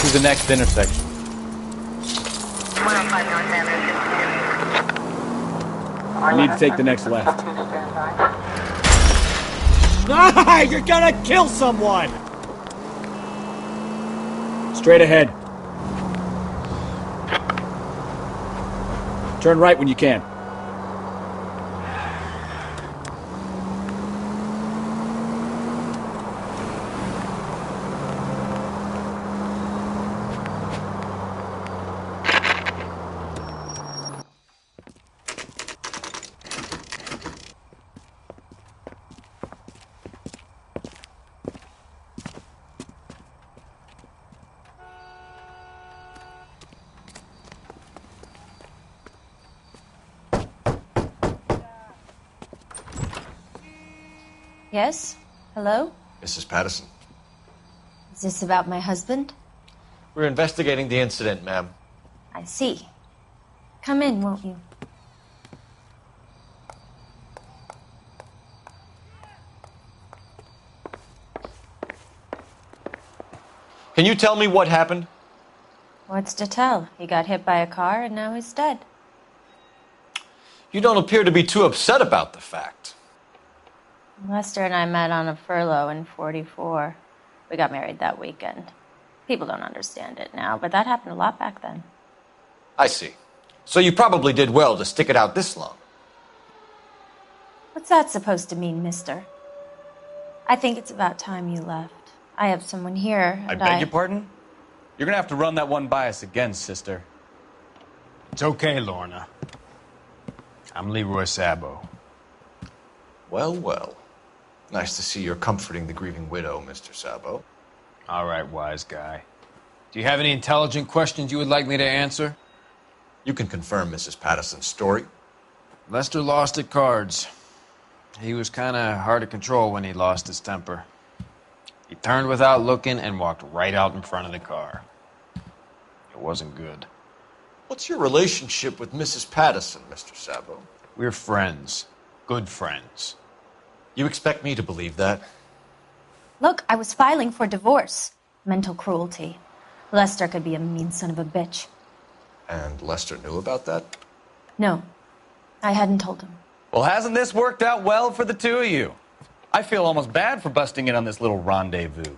to the next intersection. 105 North Avenue. You need to take the next left. Ah, you're gonna kill someone! Straight ahead. Turn right when you can. Yes? Hello? Mrs. Patterson. Is this about my husband? We're investigating the incident, ma'am. I see. Come in, won't you? Can you tell me what happened? What's to tell? He got hit by a car and now he's dead. You don't appear to be too upset about the fact. Lester and I met on a furlough in '44. We got married that weekend. People don't understand it now, but that happened a lot back then. I see. So you probably did well to stick it out this long. What's that supposed to mean, mister? I think it's about time you left. I have someone here, I and beg your pardon? You're gonna have to run that one by us again, sister. It's okay, Lorna. I'm Leroy Sabo. Well, well. Nice to see you're comforting the grieving widow, Mr. Sabo. All right, wise guy. Do you have any intelligent questions you would like me to answer? You can confirm Mrs. Patterson's story. Lester lost at cards. He was kind of hard to control when he lost his temper. He turned without looking and walked right out in front of the car. It wasn't good. What's your relationship with Mrs. Patterson, Mr. Sabo? We're friends. Good friends. You expect me to believe that? Look, I was filing for divorce. Mental cruelty. Lester could be a mean son of a bitch. And Lester knew about that? No, I hadn't told him. Well, hasn't this worked out well for the two of you? I feel almost bad for busting in on this little rendezvous.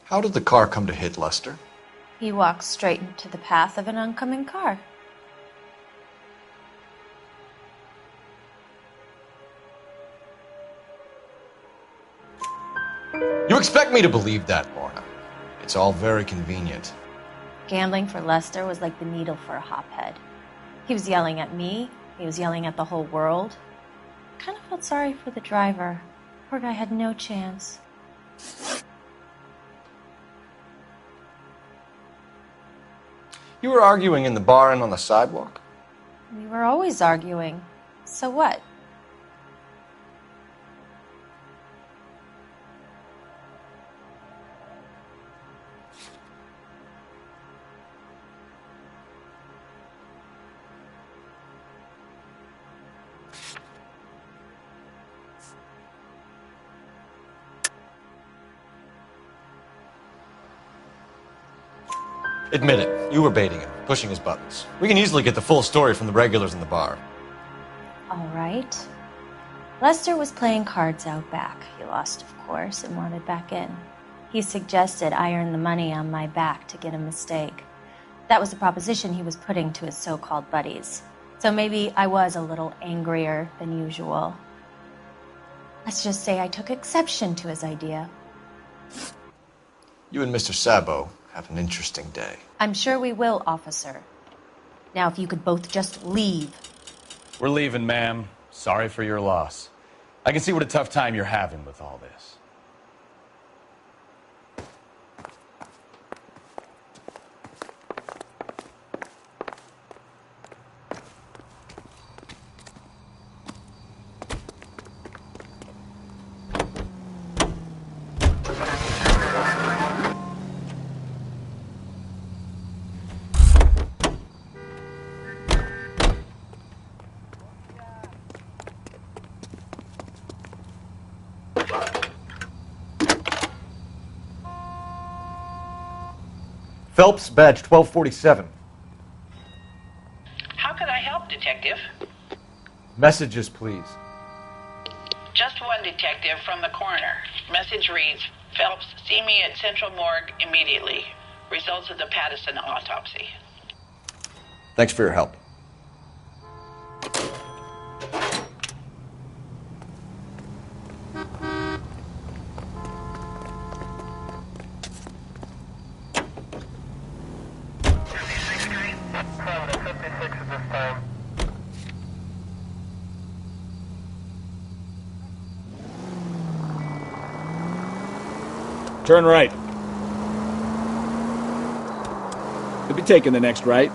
How did the car come to hit Lester? He walked straight into the path of an oncoming car. You expect me to believe that, Lorna. It's all very convenient. Gambling for Lester was like the needle for a hophead. He was yelling at me. He was yelling at the whole world. I kind of felt sorry for the driver. Poor guy had no chance. You were arguing in the bar and on the sidewalk? We were always arguing. So what? Admit it, you were baiting him, pushing his buttons. We can easily get the full story from the regulars in the bar. All right. Lester was playing cards out back. He lost, of course, and wanted back in. He suggested I earn the money on my back to get a mistake. That was the proposition he was putting to his so-called buddies. So maybe I was a little angrier than usual. Let's just say I took exception to his idea. You and Mr. Sabo have an interesting day. I'm sure we will, officer. Now, if you could both just leave. We're leaving, ma'am. Sorry for your loss. I can see what a tough time you're having with all this. Phelps, badge 1247. How can I help, Detective? Messages, please. Just one detective from the coroner. Message reads, Phelps, see me at Central Morgue immediately. Results of the Pattison autopsy. Thanks for your help. Turn right. Could be taking the next right.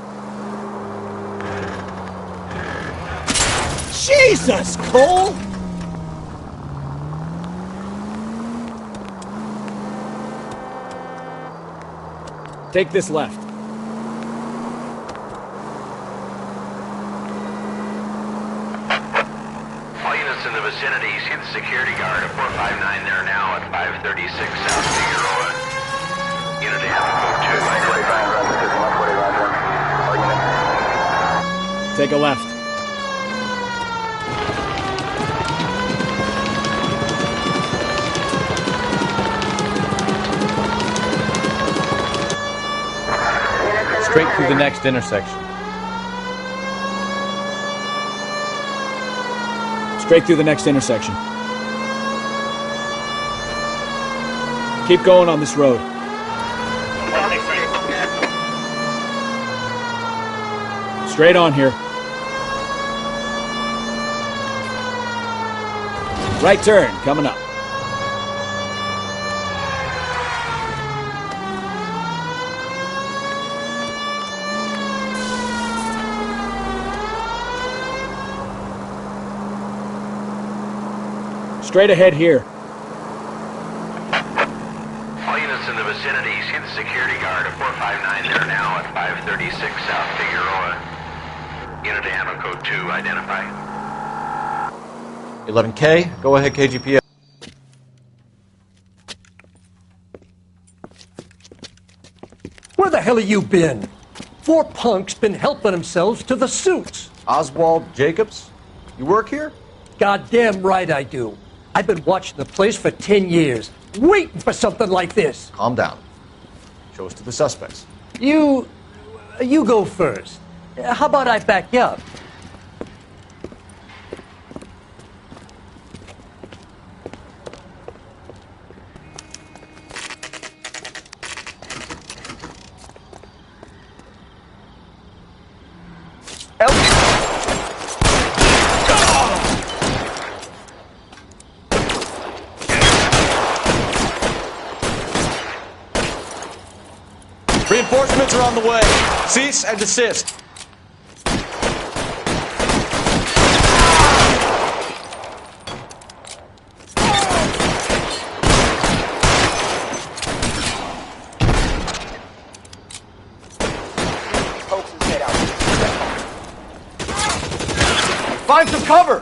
Jesus, Cole! Take this left. All units in the vicinity, see the security guard at 459 there now at 536 South Figueroa. Unit to have code 2 identified. Take a left. Straight through the next intersection. Straight through the next intersection. Keep going on this road. Straight on here. Right turn, coming up. Straight ahead here. All units in the vicinity, see the security guard at 459 there now at 536 South Figueroa. Unit to handle code 2 identified. 11K, go ahead, KGPS. Where the hell have you been? 4 punks been helping themselves to the suits. Oswald Jacobs, you work here? Goddamn right I do. I've been watching the place for 10 years, waiting for something like this. Calm down. Show us to the suspects. You go first. How about I back you up? Reinforcements are on the way. Cease and desist. Find some cover!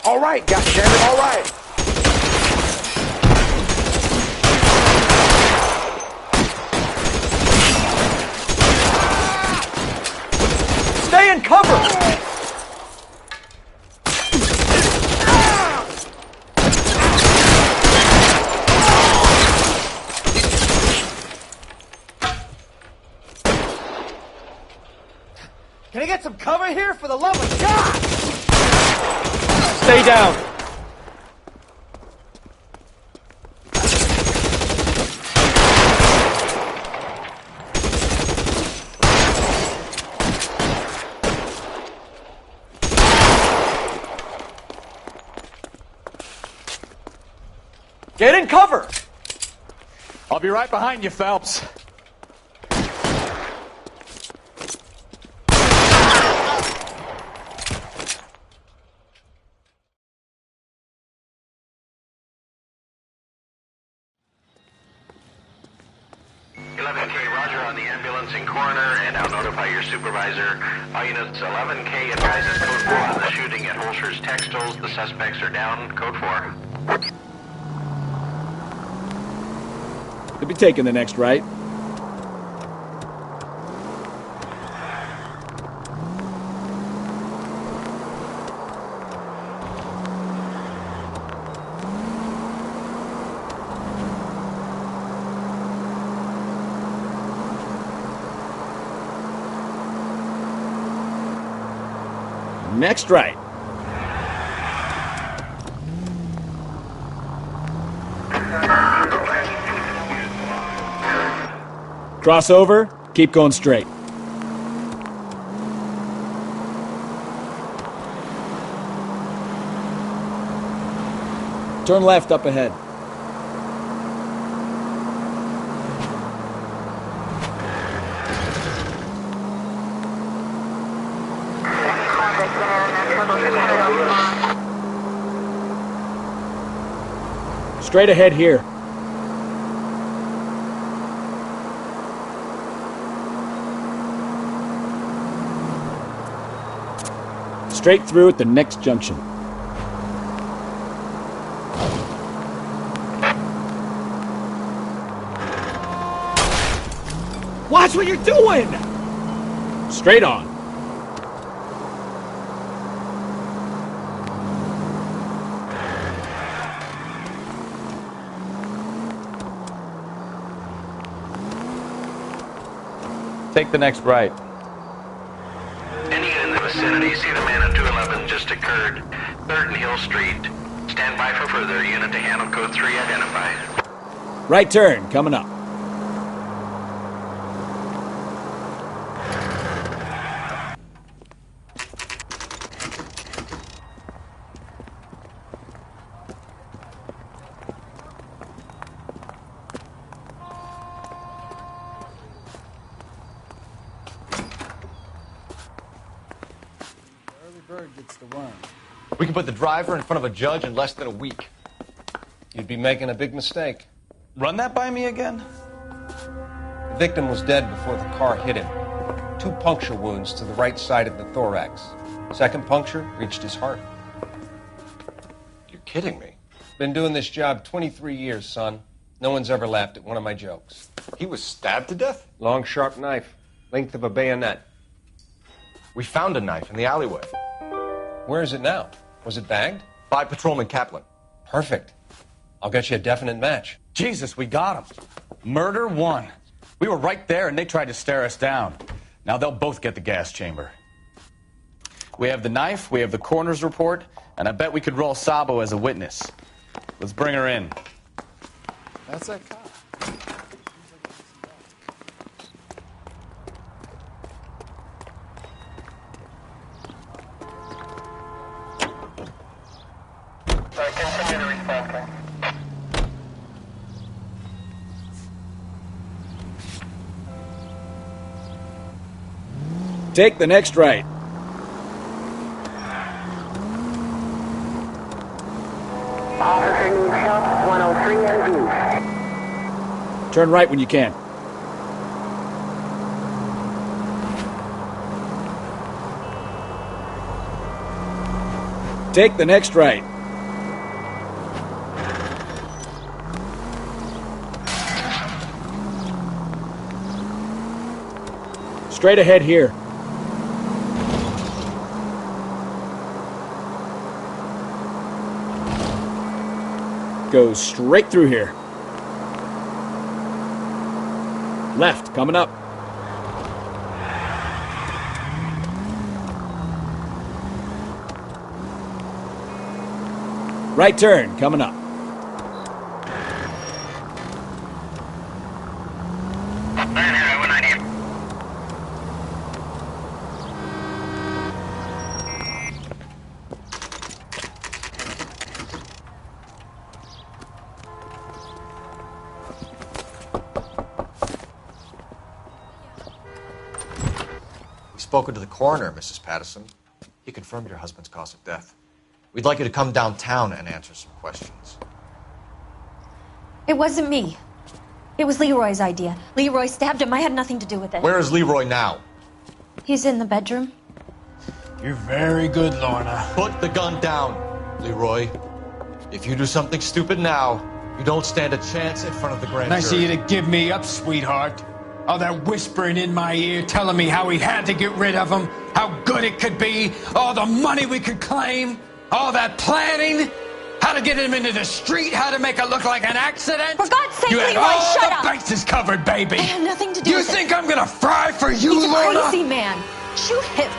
All right, goddammit, all right. Stay in cover! Can I get some cover here for the love of God? Stay down. Get in cover! I'll be right behind you, Phelps. silencing coroner and now notify your supervisor. All units 11K advises code 4 on the shooting at Holscher's Textiles. The suspects are down. Code 4. Could be taking the next right. Next right. Crossover, keep going straight. Turn left up ahead. Straight ahead here. Straight through at the next junction. Watch what you're doing! Straight on. Take the next right. Any in the vicinity, see the man at 211 just occurred. 3rd and Hill Street. Stand by for further. Unit to handle code 3 identified. Right turn, coming up. We can put the driver in front of a judge in less than a week. You'd be making a big mistake. Run that by me again? The victim was dead before the car hit him. 2 puncture wounds to the right side of the thorax. Second puncture reached his heart. You're kidding me. Been doing this job 23 years, son. No one's ever laughed at one of my jokes. He was stabbed to death? Long, sharp knife. Length of a bayonet. We found a knife in the alleyway. Where is it now? Was it bagged? By Patrolman Kaplan. Perfect. I'll get you a definite match. Jesus, we got him. Murder 1. We were right there and they tried to stare us down. Now they'll both get the gas chamber. We have the knife, we have the coroner's report, and I bet we could roll Sabo as a witness. Let's bring her in. That's that cop. Continue to respond, sir. Take the next right. Officer needs help, 103 and view. Turn right when you can. Take the next right. Straight ahead here. Go straight through here. Left, coming up. Right turn, coming up. Spoken to the coroner, Mrs. Patterson. He confirmed your husband's cause of death. We'd like you to come downtown and answer some questions. It wasn't me. It was Leroy's idea. Leroy stabbed him. I had nothing to do with it. Where is Leroy now? He's in the bedroom. You're very good, Lorna. Put the gun down, Leroy. If you do something stupid now, you don't stand a chance in front of the grand Nice of jury. you to give me up, sweetheart. All that whispering in my ear, telling me how we had to get rid of him, how good it could be, all the money we could claim, all that planning, how to get him into the street, how to make it look like an accident. For God's sake, you had Leroy, all shut the up. bases covered, baby. I had nothing to do You with it. think I'm gonna fry for you, He's a Lorna? crazy man. Shoot him.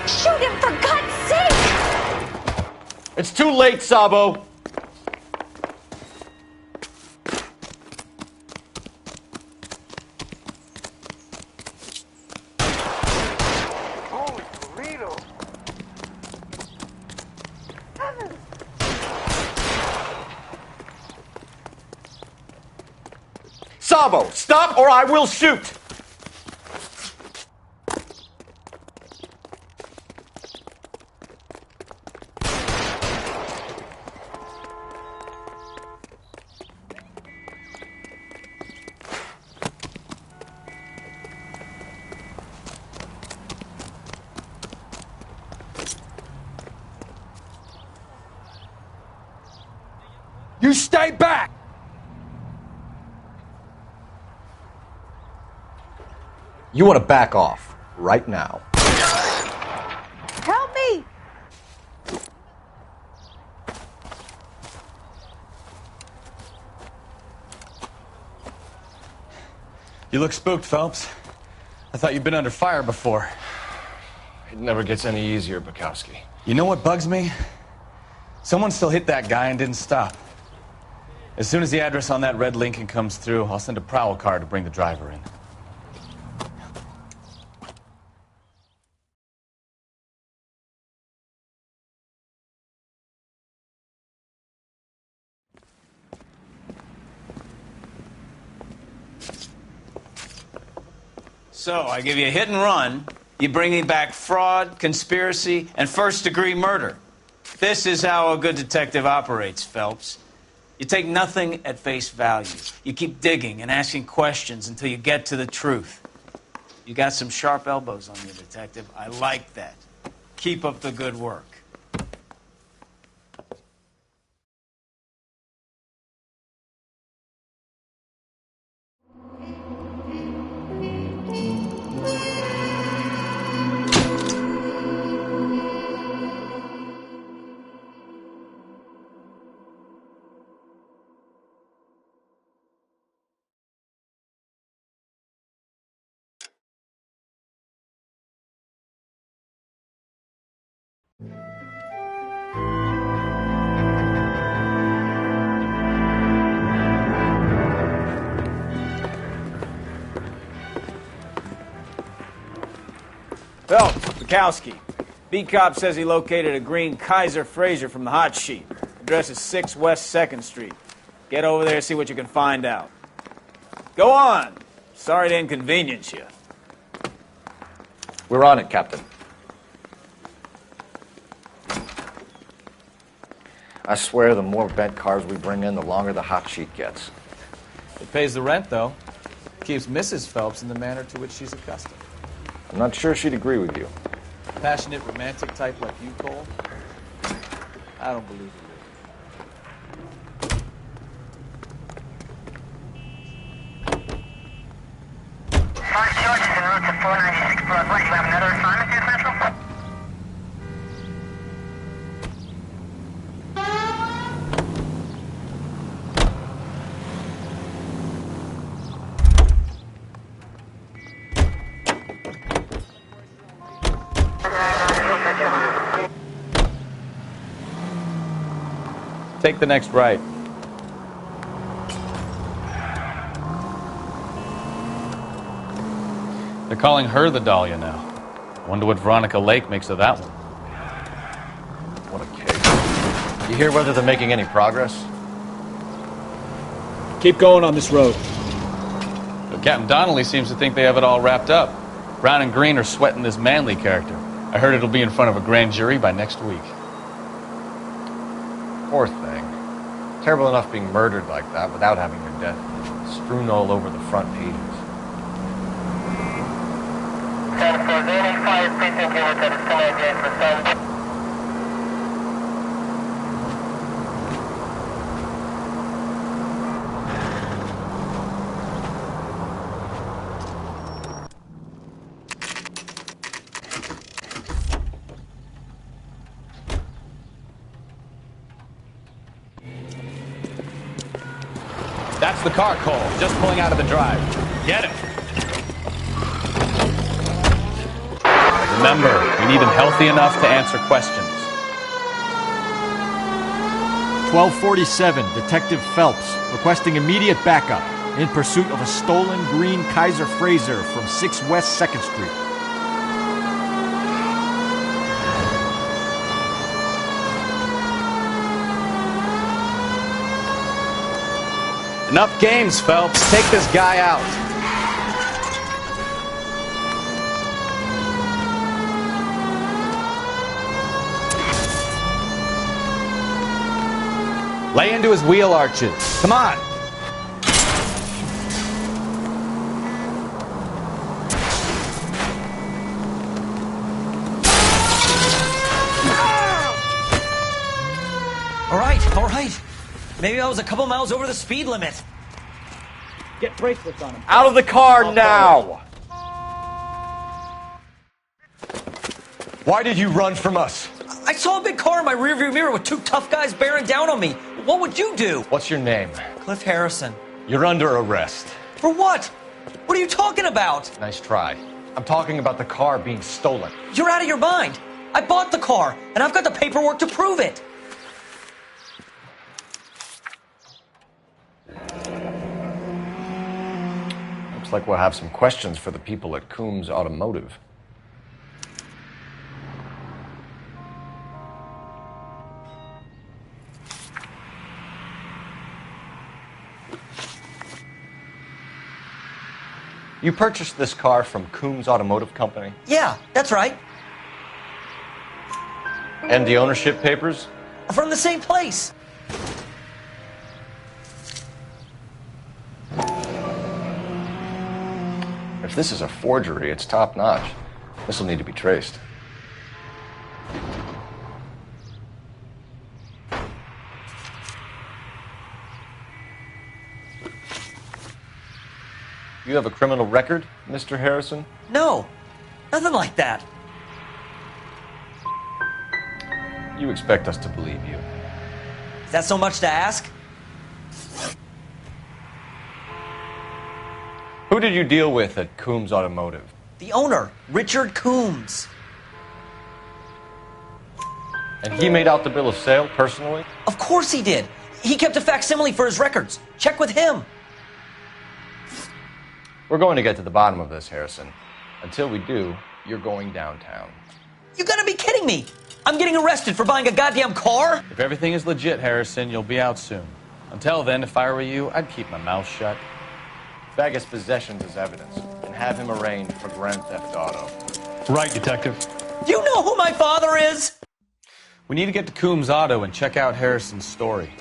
Shoot him, for God's sake. It's too late, Sabo. Holy Toledo. Sabo, stop or I will shoot! You stay back! You want to back off right now. Help me! You look spooked, Phelps. I thought you'd been under fire before. It never gets any easier, Bukowski. You know what bugs me? Someone still hit that guy and didn't stop. As soon as the address on that red Lincoln comes through, I'll send a prowl car to bring the driver in. So, I give you a hit and run, you bring me back fraud, conspiracy, and first-degree murder. This is how a good detective operates, Phelps. You take nothing at face value. You keep digging and asking questions until you get to the truth. You got some sharp elbows on you, detective. I like that. Keep up the good work. Phelps, Bukowski. Beat cop says he located a green Kaiser Fraser from the hot sheet. Address is 6 West 2nd Street. Get over there, see what you can find out. Go on. Sorry to inconvenience you. We're on it, Captain. I swear the more bent cars we bring in, the longer the hot sheet gets. It pays the rent, though. Keeps Mrs. Phelps in the manner to which she's accustomed. I'm not sure she'd agree with you. Passionate, romantic type like you, Cole? I don't believe it. Sarge George is en route to 496 Broadway. You have another assignment here, Central? Take the next right. They're calling her the Dahlia now. Wonder what Veronica Lake makes of that one. What a case. You hear whether they're making any progress? Keep going on this road. But Captain Donnelly seems to think they have it all wrapped up. Brown and Green are sweating this Manley character. I heard it'll be in front of a grand jury by next week. Poor thing. Terrible enough being murdered like that without having your death strewn all over the front pages. That's the car, Cole. Just pulling out of the drive. Get him. Remember, you need him healthy enough to answer questions. 1247, Detective Phelps, requesting immediate backup in pursuit of a stolen green Kaiser Frazer from 6 West 2nd Street. Enough games, Phelps. Take this guy out. Lay into his wheel arches. Come on. All right. Maybe I was a couple miles over the speed limit. Get bracelets on him. Out of the car now! Why did you run from us? I saw a big car in my rearview mirror with 2 tough guys bearing down on me. What would you do? What's your name? Cliff Harrison. You're under arrest. For what? What are you talking about? Nice try. I'm talking about the car being stolen. You're out of your mind. I bought the car, and I've got the paperwork to prove it. Looks like we'll have some questions for the people at Coombs Automotive. You purchased this car from Coombs Automotive Company? Yeah, that's right. And the ownership papers? From the same place. If this is a forgery, it's top-notch. This will need to be traced. You have a criminal record, Mr. Harrison? No, nothing like that. You expect us to believe you. Is that so much to ask? Who did you deal with at Coombs Automotive? The owner, Richard Coombs. And he made out the bill of sale personally? Of course he did. He kept a facsimile for his records. Check with him. We're going to get to the bottom of this, Harrison. Until we do, you're going downtown. You gotta be kidding me. I'm getting arrested for buying a goddamn car? If everything is legit, Harrison, you'll be out soon. Until then, if I were you, I'd keep my mouth shut. Bag his possessions as evidence and have him arraigned for grand theft auto. Right, Detective. You know who my father is? We need to get to Coombs Auto and check out Harrison's story.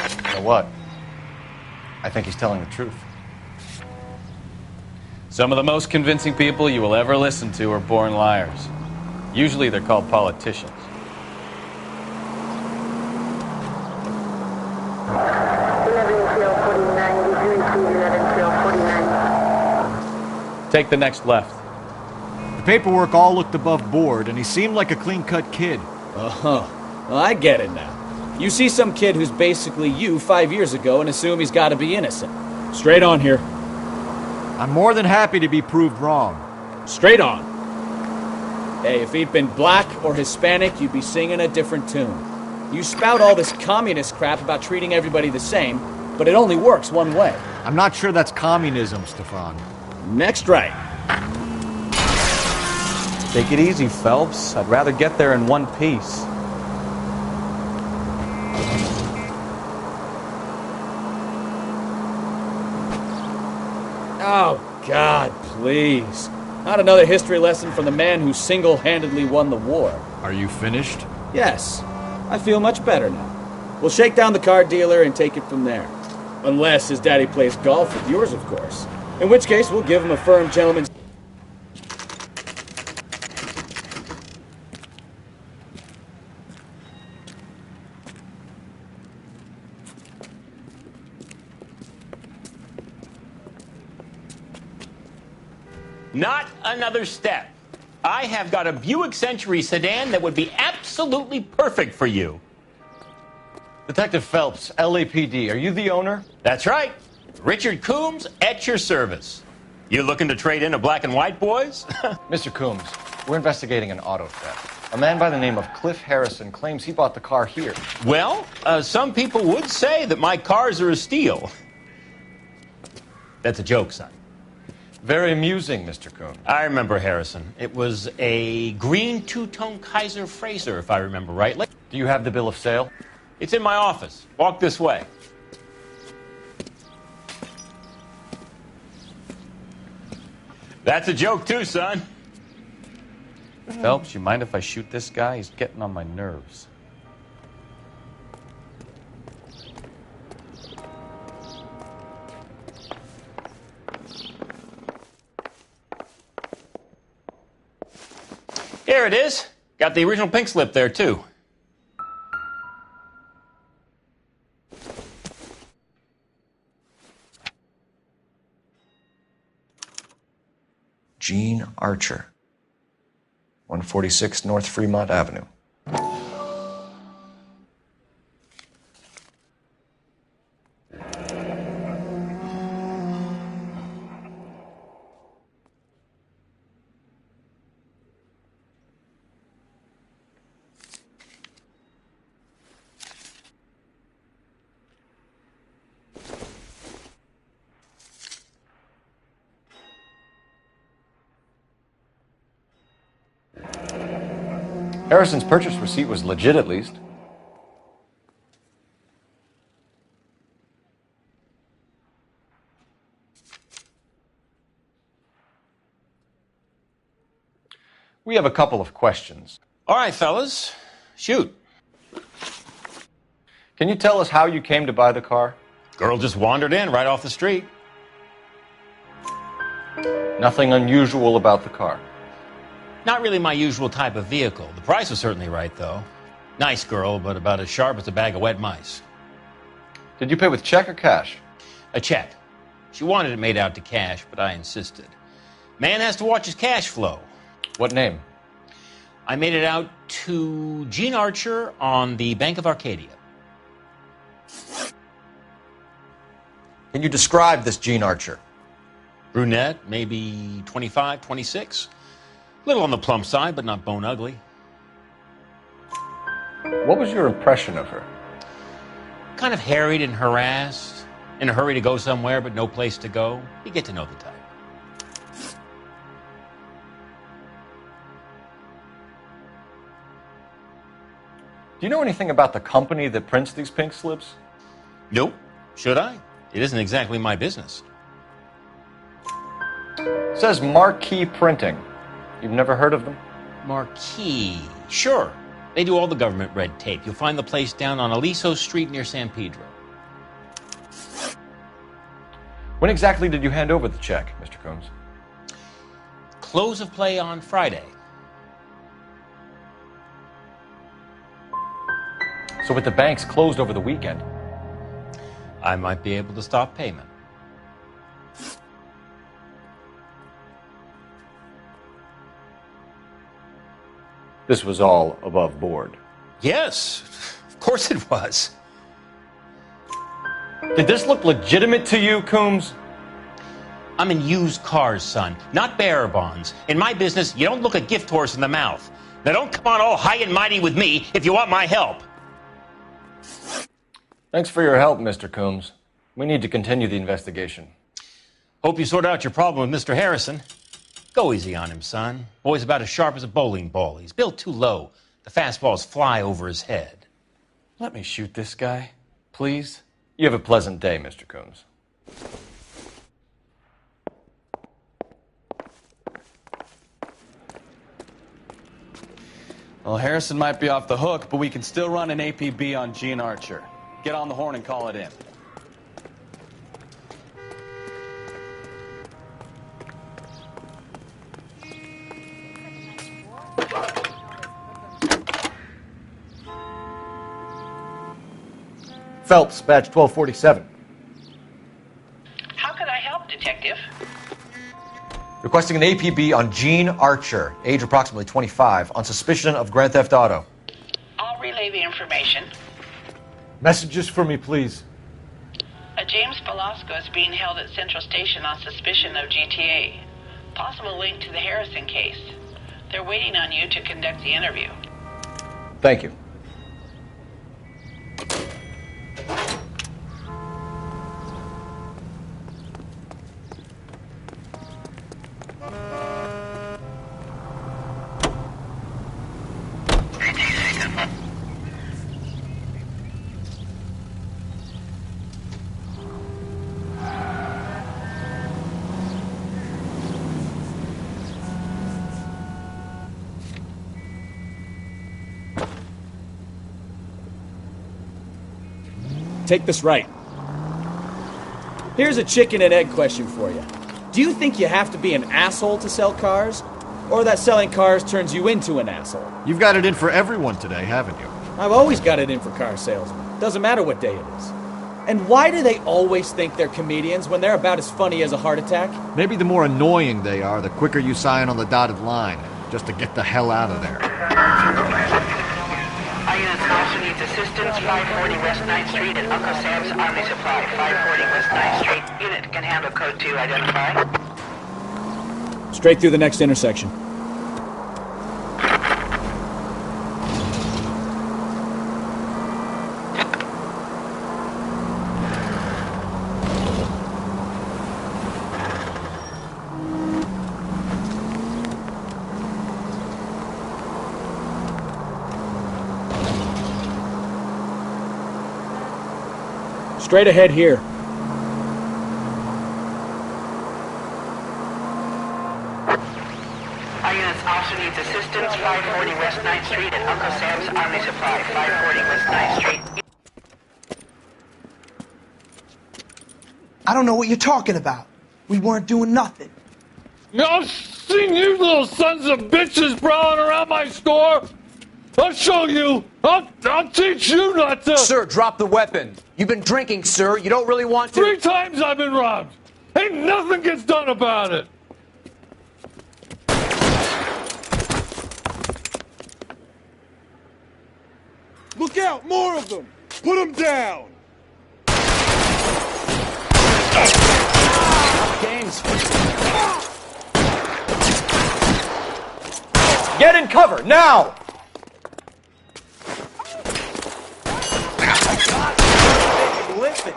You know what? I think he's telling the truth. Some of the most convincing people you will ever listen to are born liars. Usually they're called politicians. Take the next left. The paperwork all looked above board, and he seemed like a clean-cut kid. Oh, well, I get it now. You see some kid who's basically you 5 years ago and assume he's got to be innocent. Straight on here. I'm more than happy to be proved wrong. Straight on. Hey, if he'd been black or Hispanic, you'd be singing a different tune. You spout all this communist crap about treating everybody the same, but it only works one way. I'm not sure that's communism, Stefan. Next right. Take it easy, Phelps. I'd rather get there in one piece. Oh, God, please. Not another history lesson from the man who single-handedly won the war. Are you finished? Yes. I feel much better now. We'll shake down the car dealer and take it from there. Unless his daddy plays golf with yours, of course. In which case, we'll give him a firm gentleman's... Not another step. I have got a Buick Century sedan that would be absolutely perfect for you. Detective Phelps, LAPD, are you the owner? That's right. Richard Coombs at your service. You looking to trade in a black and white, boys? Mr. Coombs, we're investigating an auto theft. A man by the name of Cliff Harrison claims he bought the car here. Well, some people would say that my cars are a steal. That's a joke, son. Very amusing, Mr. Coombs. I remember Harrison. It was a green two-tone Kaiser Frazer, if I remember rightly. Do you have the bill of sale? It's in my office. Walk this way. That's a joke too, son. Phelps, you mind if I shoot this guy? He's getting on my nerves. Here it is. Got the original pink slip there, too. Gene Archer, 146 North Fremont Avenue. Harrison's purchase receipt was legit, at least. We have a couple of questions. All right, fellas. Shoot. Can you tell us how you came to buy the car? Girl just wandered in right off the street. Nothing unusual about the car. Not really my usual type of vehicle. The price was certainly right, though. Nice girl, but about as sharp as a bag of wet mice. Did you pay with check or cash? A check. She wanted it made out to cash, but I insisted. Man has to watch his cash flow. What name? I made it out to Gene Archer on the Bank of Arcadia. Can you describe this Gene Archer? Brunette, maybe 25, 26. Little on the plump side, but not bone ugly. What was your impression of her? Kind of harried and harassed. In a hurry to go somewhere, but no place to go. You get to know the type. Do you know anything about the company that prints these pink slips? Nope. Should I? It isn't exactly my business. It says Marquee Printing. You've never heard of them? Marquee. Sure. They do all the government red tape. You'll find the place down on Aliso Street near San Pedro. When exactly did you hand over the check, Mr. Coombs? Close of play on Friday. So with the banks closed over the weekend, I might be able to stop payment. this was all above board. Yes, of course it was. Did this look legitimate to you, Coombs? I'm in used cars, son, not bearer bonds. In my business, you don't look a gift horse in the mouth. Now don't come on all high and mighty with me if you want my help. Thanks for your help, Mr. Coombs. We need to continue the investigation. Hope you sort out your problem with Mr. Harrison. Go easy on him, son. Boy's about as sharp as a bowling ball. He's built too low. The fastballs fly over his head. Let me shoot this guy, please. You have a pleasant day, Mr. Coombs. Well, Harrison might be off the hook, but we can still run an APB on Gene Archer. Get on the horn and call it in. Phelps, badge 1247. How could I help, Detective? Requesting an APB on Gene Archer, age approximately 25, on suspicion of Grand Theft Auto. I'll relay the information. Messages for me, please. A James Velasco is being held at Central Station on suspicion of GTA. Possible link to the Harrison case. They're waiting on you to conduct the interview. Thank you. Take this right. Here's a chicken and egg question for you. Do you think you have to be an asshole to sell cars? Or that selling cars turns you into an asshole? You've got it in for everyone today, haven't you? I've always got it in for car salesmen. Doesn't matter what day it is. And why do they always think they're comedians when they're about as funny as a heart attack? Maybe the more annoying they are, the quicker you sign on the dotted line, just to get the hell out of there. Our units also needs assistance. 540 West 9th Street at Uncle Sam's Army Supply. 540 West 9th Street. Unit can handle code 2. Identify. Straight through the next intersection. Straight ahead here. Our units also needs assistance. 540 West 9th Street at Uncle Sam's Army Supply. 540 West 9th Street. I don't know what you're talking about. We weren't doing nothing. I've seen you little sons of bitches prowling around my store. I'll show you. I'll teach you not to. Sir, drop the weapon. You've been drinking, sir. You don't really want to. 3 times I've been robbed. Ain't nothing gets done about it. Look out, more of them. Put them down. Games. Get in cover, now! Listen.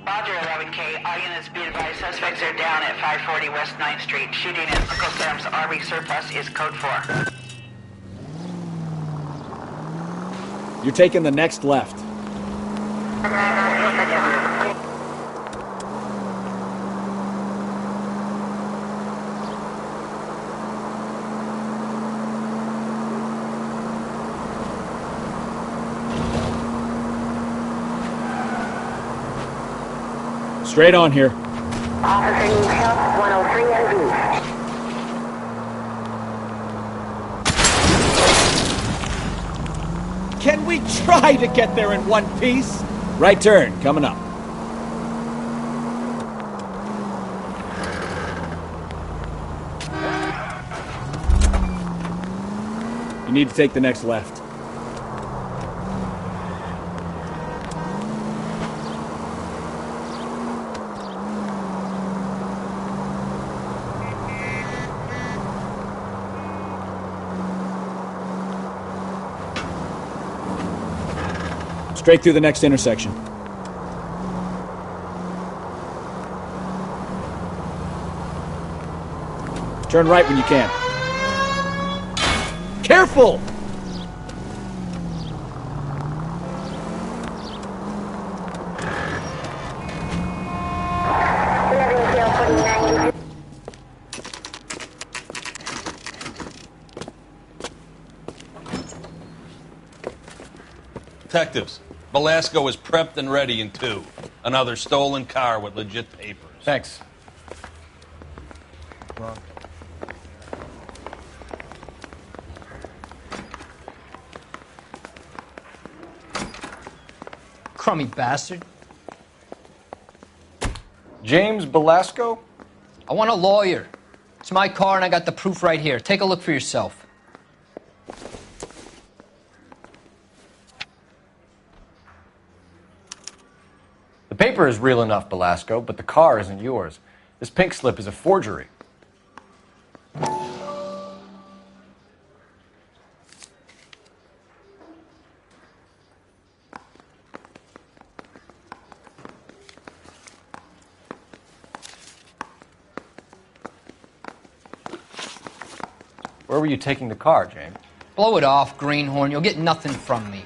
Roger, 11K. All units be advised. Suspects are down at 540 West 9th Street. Shooting at Uncle Sam's Army Surplus is code 4. You're taking the next left. Straight on here. Officer needs help, 103 and Can we try to get there in one piece? Right turn, coming up. You need to take the next left. Straight through the next intersection. Turn right when you can. Careful! Detectives, Velasco is prepped and ready in 2. Another stolen car with legit papers. Thanks. Wrong. Crummy bastard. James Velasco? I want a lawyer. It's my car and I got the proof right here. Take a look for yourself. The paper is real enough, Velasco, but the car isn't yours. This pink slip is a forgery. Where were you taking the car, James? Blow it off, greenhorn. You'll get nothing from me.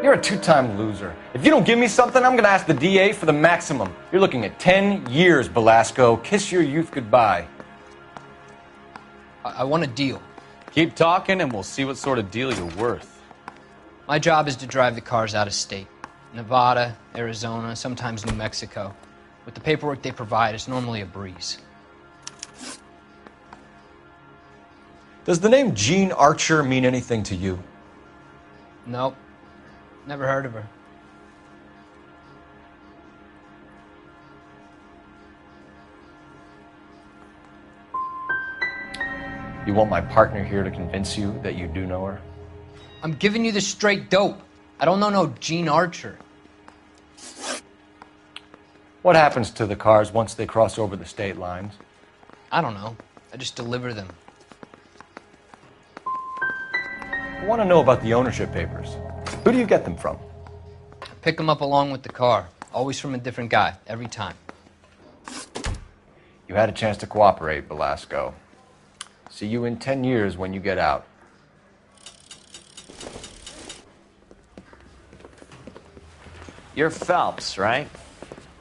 You're a 2-time loser. If you don't give me something, I'm going to ask the DA for the maximum. You're looking at 10 years, Velasco. Kiss your youth goodbye. I want a deal. Keep talking and we'll see what sort of deal you're worth. My job is to drive the cars out of state. Nevada, Arizona, sometimes New Mexico. With the paperwork they provide, it's normally a breeze. Does the name Jean Archer mean anything to you? Nope. Never heard of her. You want my partner here to convince you that you do know her? I'm giving you the straight dope. I don't know no Jean Archer. What happens to the cars once they cross over the state lines? I don't know. I just deliver them. I want to know about the ownership papers. Who do you get them from? I pick them up along with the car. Always from a different guy, every time. You had a chance to cooperate, Velasco. See you in 10 years when you get out. You're Phelps, right?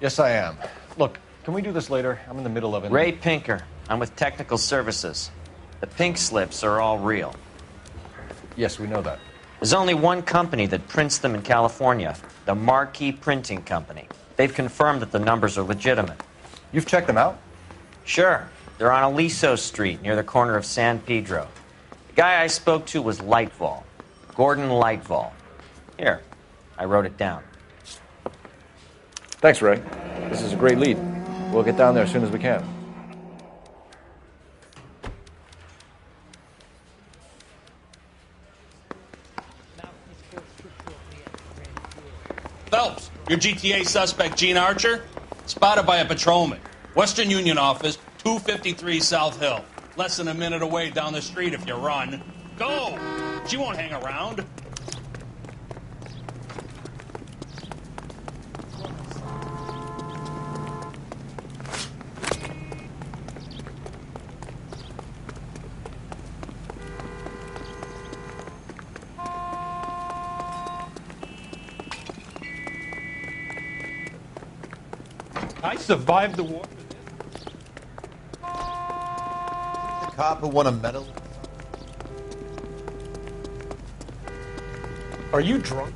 Yes, I am. Look, can we do this later? I'm in the middle of it. Ray Pinker. I'm with Technical Services. The pink slips are all real. Yes, we know that. There's only one company that prints them in California, the Marquee Printing Company. They've confirmed that the numbers are legitimate. You've checked them out? Sure. They're on Aliso Street, near the corner of San Pedro. The guy I spoke to was Lightval. Gordon Lightval. Here, I wrote it down. Thanks, Ray. This is a great lead. We'll get down there as soon as we can. Phelps, your GTA suspect, Gene Archer, spotted by a patrolman. Western Union office, 253 South Hill. Less than a minute away down the street if you run. Go! She won't hang around. I survived the war. The cop who won a medal. Are you drunk?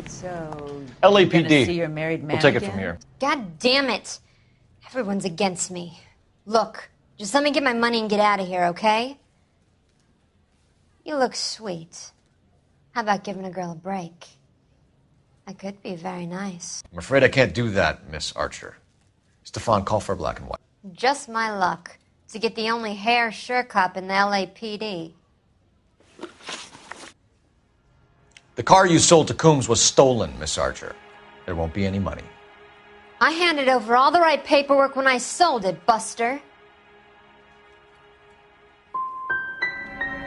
So, LAPD. you're gonna see your married man We'll take it again? from here. God damn it. Everyone's against me. Look, just let me get my money and get out of here, okay? You look sweet. How about giving a girl a break? I could be very nice. I'm afraid I can't do that, Miss Archer. Stefan, call for black and white. Just my luck to get the only hair sure cop in the LAPD. The car you sold to Coombs was stolen, Miss Archer. There won't be any money. I handed over all the right paperwork when I sold it, Buster.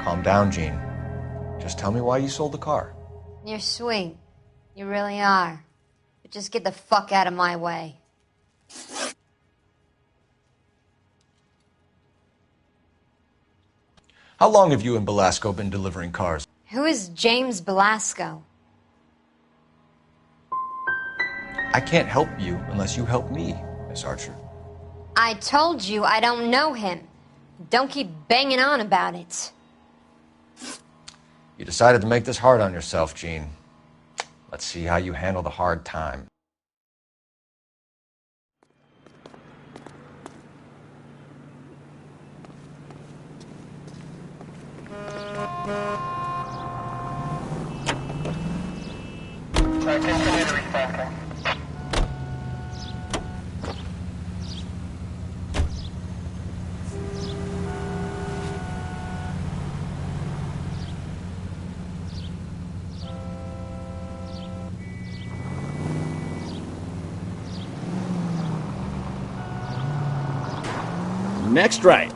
Calm down, Gene. Just tell me why you sold the car. You're sweet. You really are. But just get the fuck out of my way. How long have you and Belasco been delivering cars? Who is James Belasco? I can't help you unless you help me, Miss Archer. I told you I don't know him. Don't keep banging on about it. You decided to make this hard on yourself, Gene. Let's see how you handle the hard time. Next right.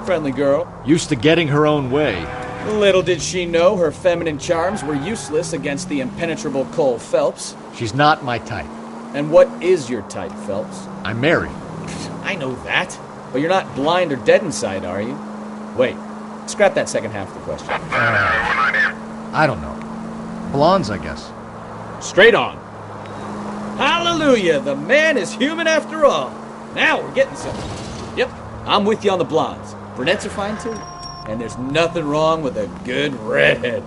Friendly girl. Used to getting her own way. Little did she know her feminine charms were useless against the impenetrable Cole Phelps. She's not my type. And what is your type, Phelps? I'm married. I know that. But you're not blind or dead inside, are you? Wait. Scrap that second half of the question. I don't know. Blondes, I guess. Straight on. Hallelujah! The man is human after all. Now we're getting somewhere. Yep, I'm with you on the blondes. Brunettes are fine too. And there's nothing wrong with a good redhead.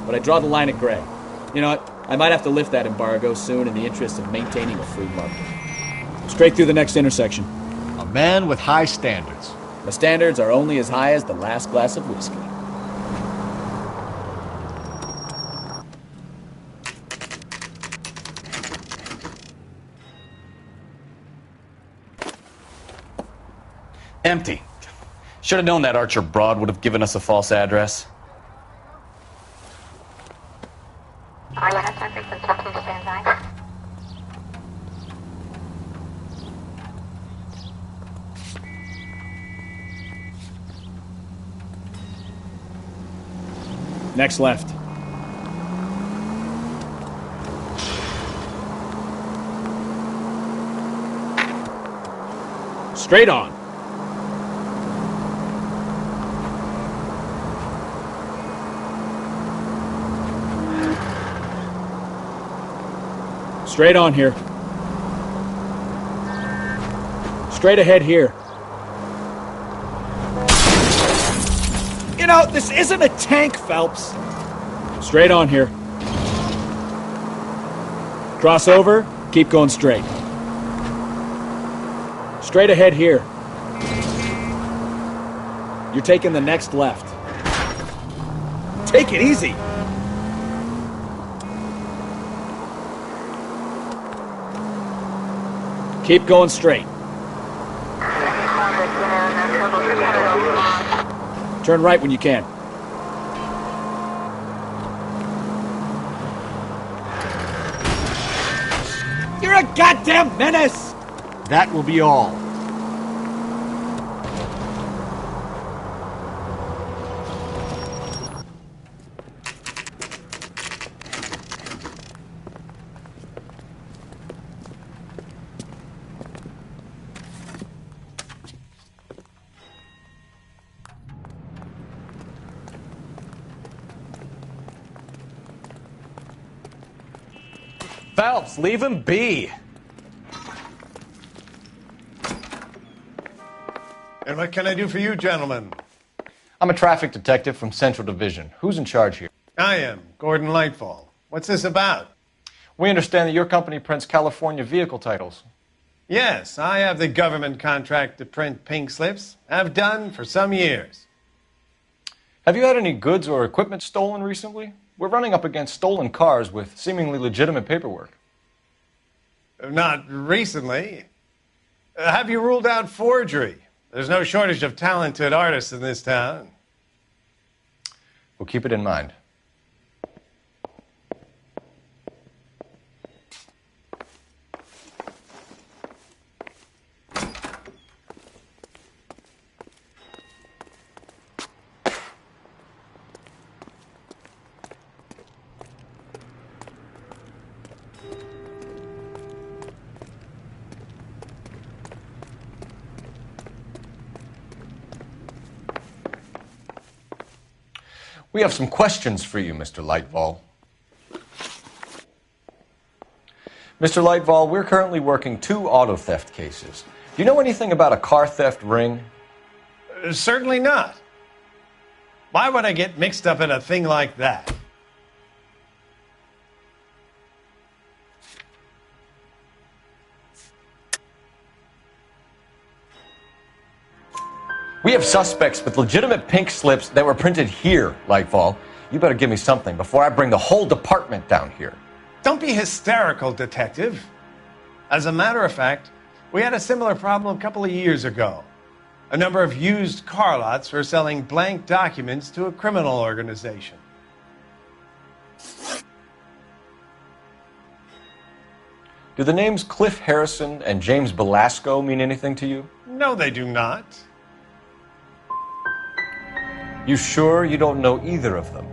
But I draw the line at gray. You know what? I might have to lift that embargo soon in the interest of maintaining a free market. Straight through the next intersection. A man with high standards. The standards are only as high as the last glass of whiskey. Empty. Should have known that Archer broad would have given us a false address. Next left. Straight on. Straight on here. Straight ahead here. You know, this isn't a tank, Phelps. Straight on here. Cross over, keep going straight. Straight ahead here. You're taking the next left. Take it easy. Keep going straight. Turn right when you can. You're a goddamn menace! That will be all. Phelps, leave him be. And what can I do for you, gentlemen? I'm a traffic detective from Central Division. Who's in charge here? I am, Gordon Lightfall. What's this about? We understand that your company prints California vehicle titles. Yes, I have the government contract to print pink slips. I've done for some years. Have you had any goods or equipment stolen recently? We're running up against stolen cars with seemingly legitimate paperwork. Not recently. Have you ruled out forgery? There's no shortage of talented artists in this town. We'll keep it in mind. We have some questions for you, Mr. Lightval. Mr. Lightval, we're currently working 2 auto theft cases. Do you know anything about a car theft ring? Certainly not. Why would I get mixed up in a thing like that? We have suspects with legitimate pink slips that were printed here, Lightval. You better give me something before I bring the whole department down here. Don't be hysterical, Detective. As a matter of fact, we had a similar problem a couple of years ago. A number of used car lots were selling blank documents to a criminal organization. Do the names Cliff Harrison and James Belasco mean anything to you? No, they do not. You sure you don't know either of them?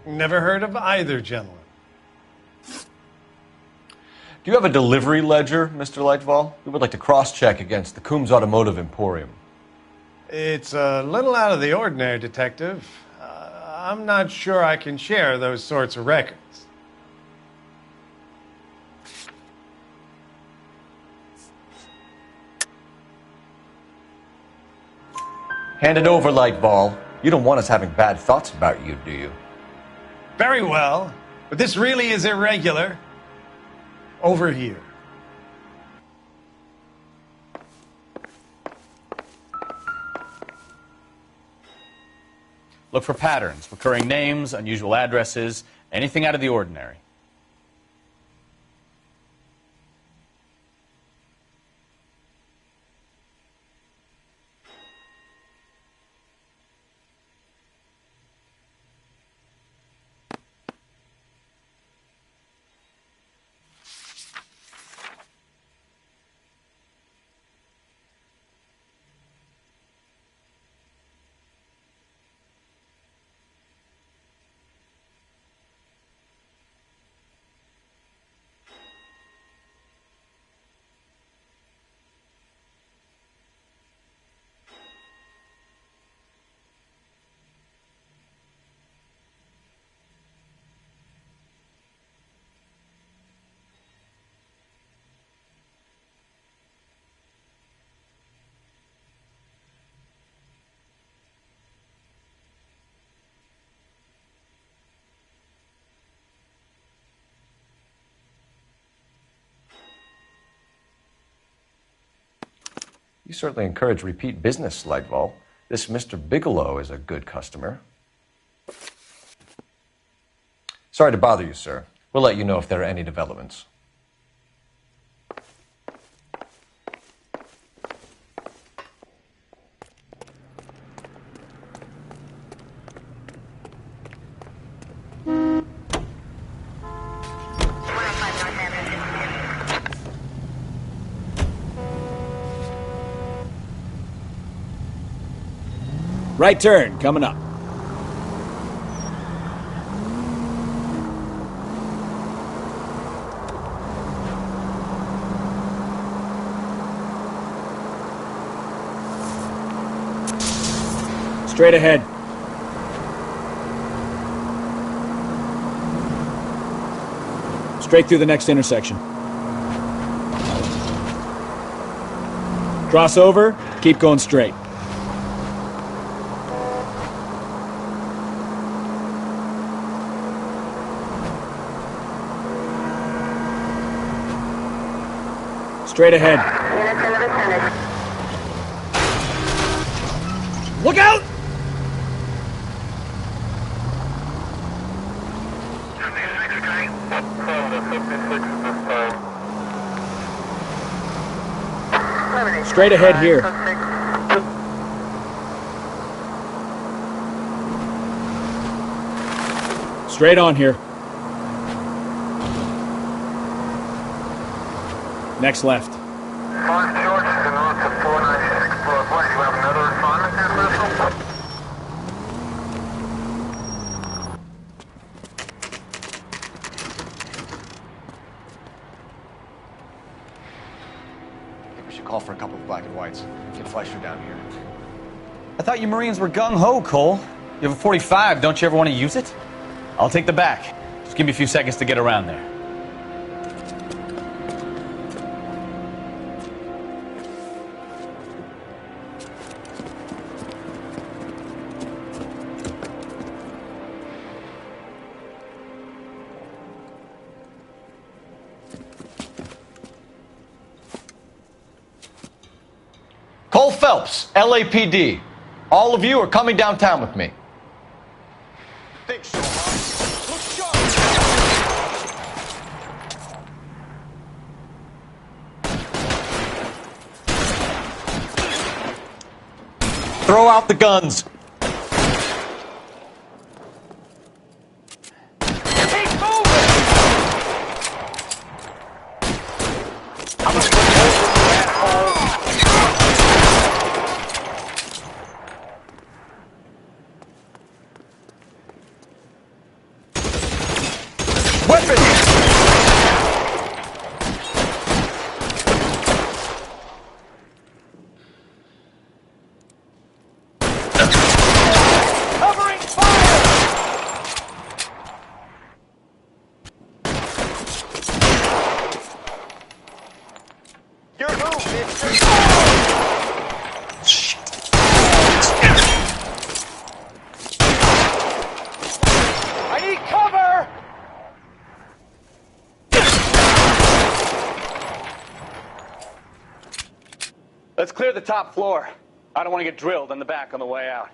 Never heard of either gentleman. Do you have a delivery ledger, Mr. Lightval? We would like to cross-check against the Coombs Automotive Emporium. It's a little out of the ordinary, Detective. I'm not sure I can share those sorts of records. Hand it over, Lightval. You don't want us having bad thoughts about you, do you? Very well, but this really is irregular. Over here. Look for patterns, recurring names, unusual addresses, anything out of the ordinary. You certainly encourage repeat business, Lightval. This Mr. Bigelow is a good customer. Sorry to bother you, sir. We'll let you know if there are any developments. Right turn, coming up. Straight ahead. Straight through the next intersection. Cross over, keep going straight. Straight ahead. Look out! Straight ahead here. Straight on here. Next left. 5 George, en route to 496 Block West. You have another assignment there, Vessel? I think we should call for a couple of black and whites. Get Fleischer down here. I thought you Marines were gung-ho, Cole. You have a 45. Don't you ever want to use it? I'll take the back. Just give me a few seconds to get around there. Cole Phelps, LAPD. All of you are coming downtown with me. Think so, huh? Look sharp! Throw out the guns. Let's clear the top floor. I don't want to get drilled in the back on the way out.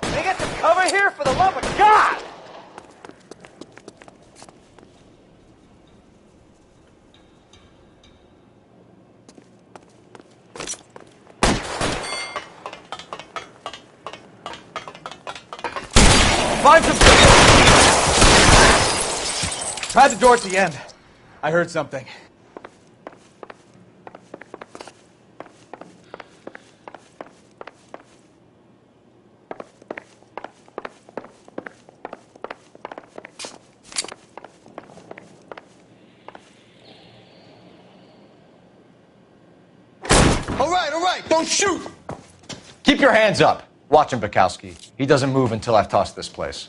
Can I get some cover here, for the love of God? Find some. Try the door at the end. I heard something. All right, don't shoot! Keep your hands up. Watch him, Bukowski. He doesn't move until I've tossed this place.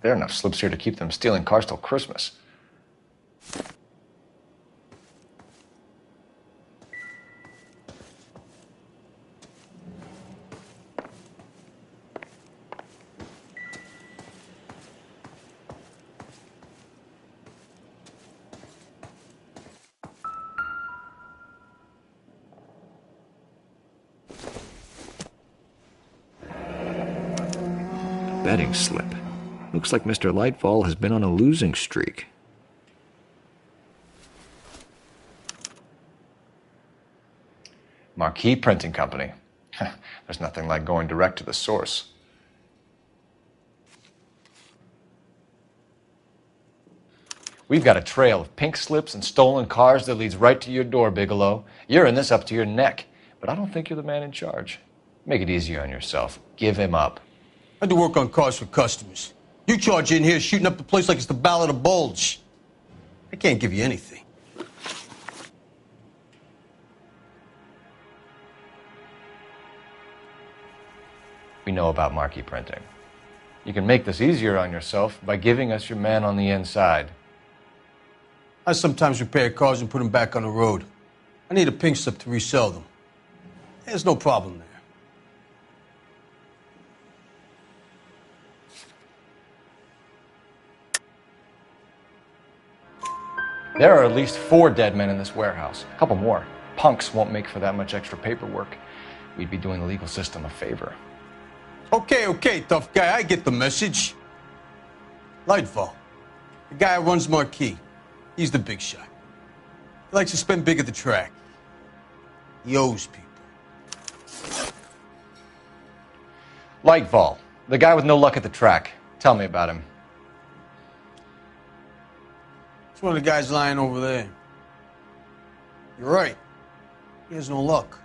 There are enough slips here to keep them stealing cars till Christmas. Betting slip. Looks like Mr. Lightfall has been on a losing streak. Marquee Printing Company. There's nothing like going direct to the source. We've got a trail of pink slips and stolen cars that leads right to your door, Bigelow. You're in this up to your neck, but I don't think you're the man in charge. Make it easier on yourself. Give him up. I do work on cars for customers. You charge in here shooting up the place like it's the Ballad of Bulge. I can't give you anything. We know about marquee printing. You can make this easier on yourself by giving us your man on the inside. I sometimes repair cars and put them back on the road. I need a pink slip to resell them. There's no problem there. There are at least 4 dead men in this warehouse. A couple more. Punks won't make for that much extra paperwork. We'd be doing the legal system a favor. Okay, tough guy, I get the message. Lightfall, the guy who runs Marquee. He's the big shot. He likes to spend big at the track. He owes people. Lightfall, the guy with no luck at the track. Tell me about him. It's one of the guys lying over there. You're right. He has no luck.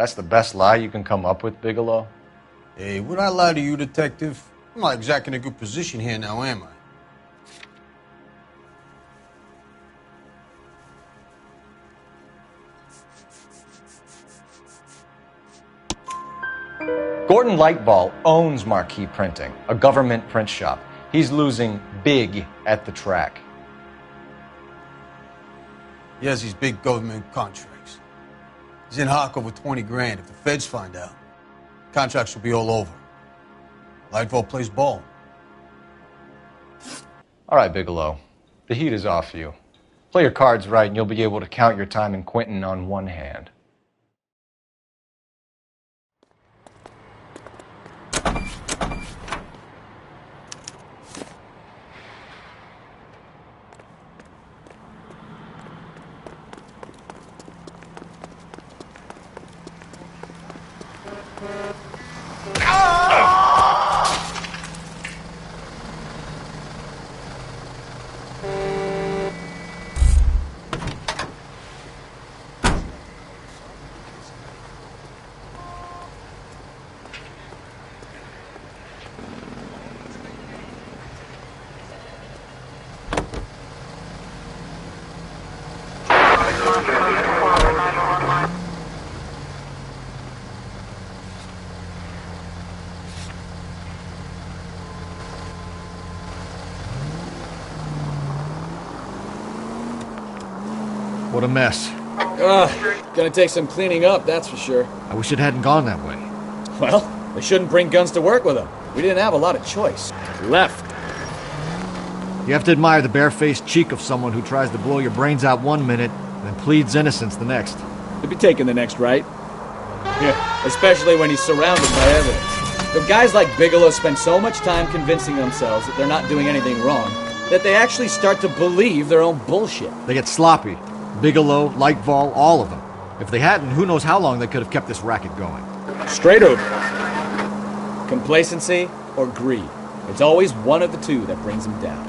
That's the best lie you can come up with, Bigelow? Hey, would I lie to you, Detective? I'm not exactly in a good position here now, am I? Gordon Lightball owns Marquee Printing, a government print shop. He's losing big at the track. He has these big government contracts. He's in hock over 20 grand. If the feds find out, contracts will be all over. Lightball plays ball. All right, Bigelow. The heat is off you. Play your cards right and you'll be able to count your time in Quentin on one hand. What a mess. Gonna take some cleaning up, that's for sure. I wish it hadn't gone that way. Well, they shouldn't bring guns to work with them. We didn't have a lot of choice. We left. You have to admire the barefaced cheek of someone who tries to blow your brains out one minute and then pleads innocence the next. They'd be taking the next right. Yeah, especially when he's surrounded by evidence. The guys like Bigelow spend so much time convincing themselves that they're not doing anything wrong that they actually start to believe their own bullshit. They get sloppy. Bigelow, Lightball, all of them. If they hadn't, who knows how long they could have kept this racket going. Straight over. Complacency or greed. It's always one of the two that brings them down.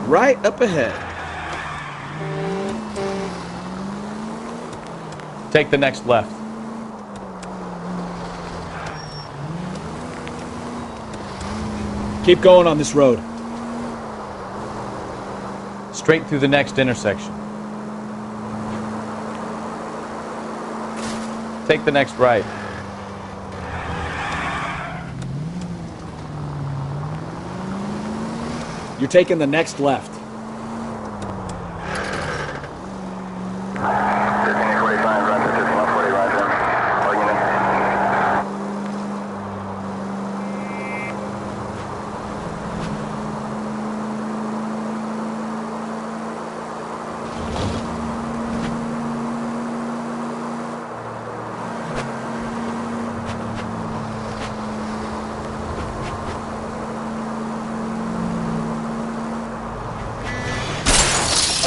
Right up ahead. Take the next left. Keep going on this road. Straight through the next intersection. Take the next right. You're taking the next left.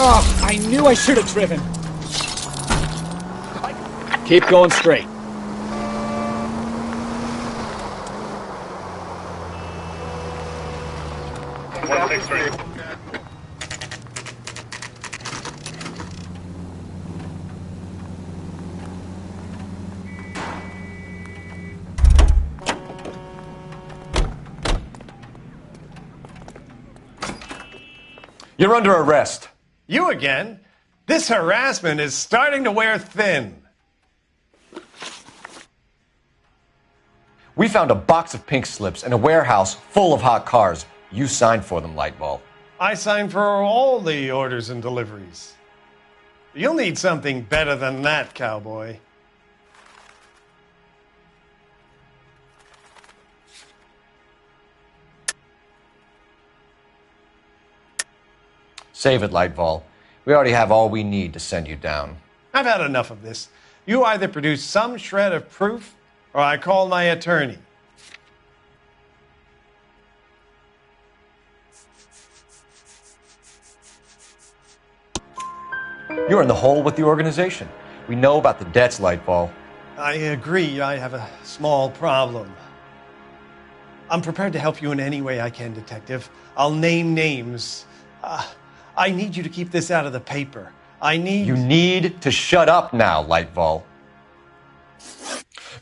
Oh, I knew I should have driven. Keep going straight. You're under arrest. You again? This harassment is starting to wear thin. We found a box of pink slips in a warehouse full of hot cars. You signed for them, Lightball. I signed for all the orders and deliveries. You'll need something better than that, cowboy. Save it, Lightball. We already have all we need to send you down. I've had enough of this. You either produce some shred of proof, or I call my attorney. You're in the hole with the organization. We know about the debts, Lightball. I agree. I have a small problem. I'm prepared to help you in any way I can, Detective. I'll name names. I need you to keep this out of the paper. I need... You need to shut up now, Lightval.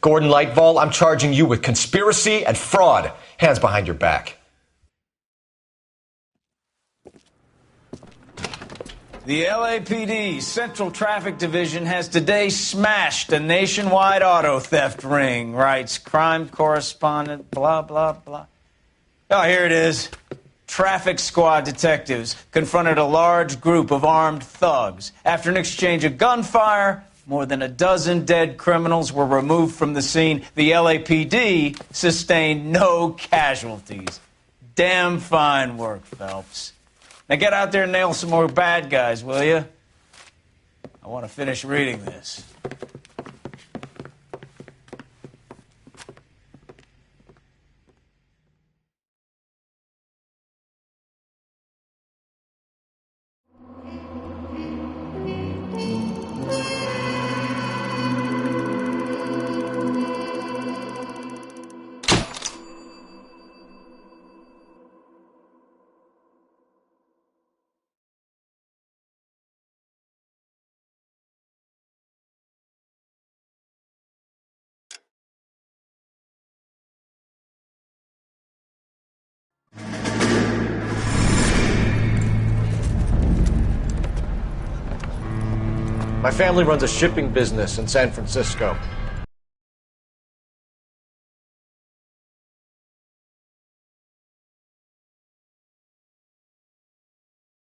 Gordon Lightval, I'm charging you with conspiracy and fraud. Hands behind your back. The LAPD Central Traffic Division has today smashed a nationwide auto theft ring, writes crime correspondent, blah, blah, blah. Oh, here it is. Traffic squad detectives confronted a large group of armed thugs. After an exchange of gunfire, more than a dozen dead criminals were removed from the scene. The LAPD sustained no casualties. Damn fine work, Phelps. Now get out there and nail some more bad guys, will you? I want to finish reading this. My family runs a shipping business in San Francisco.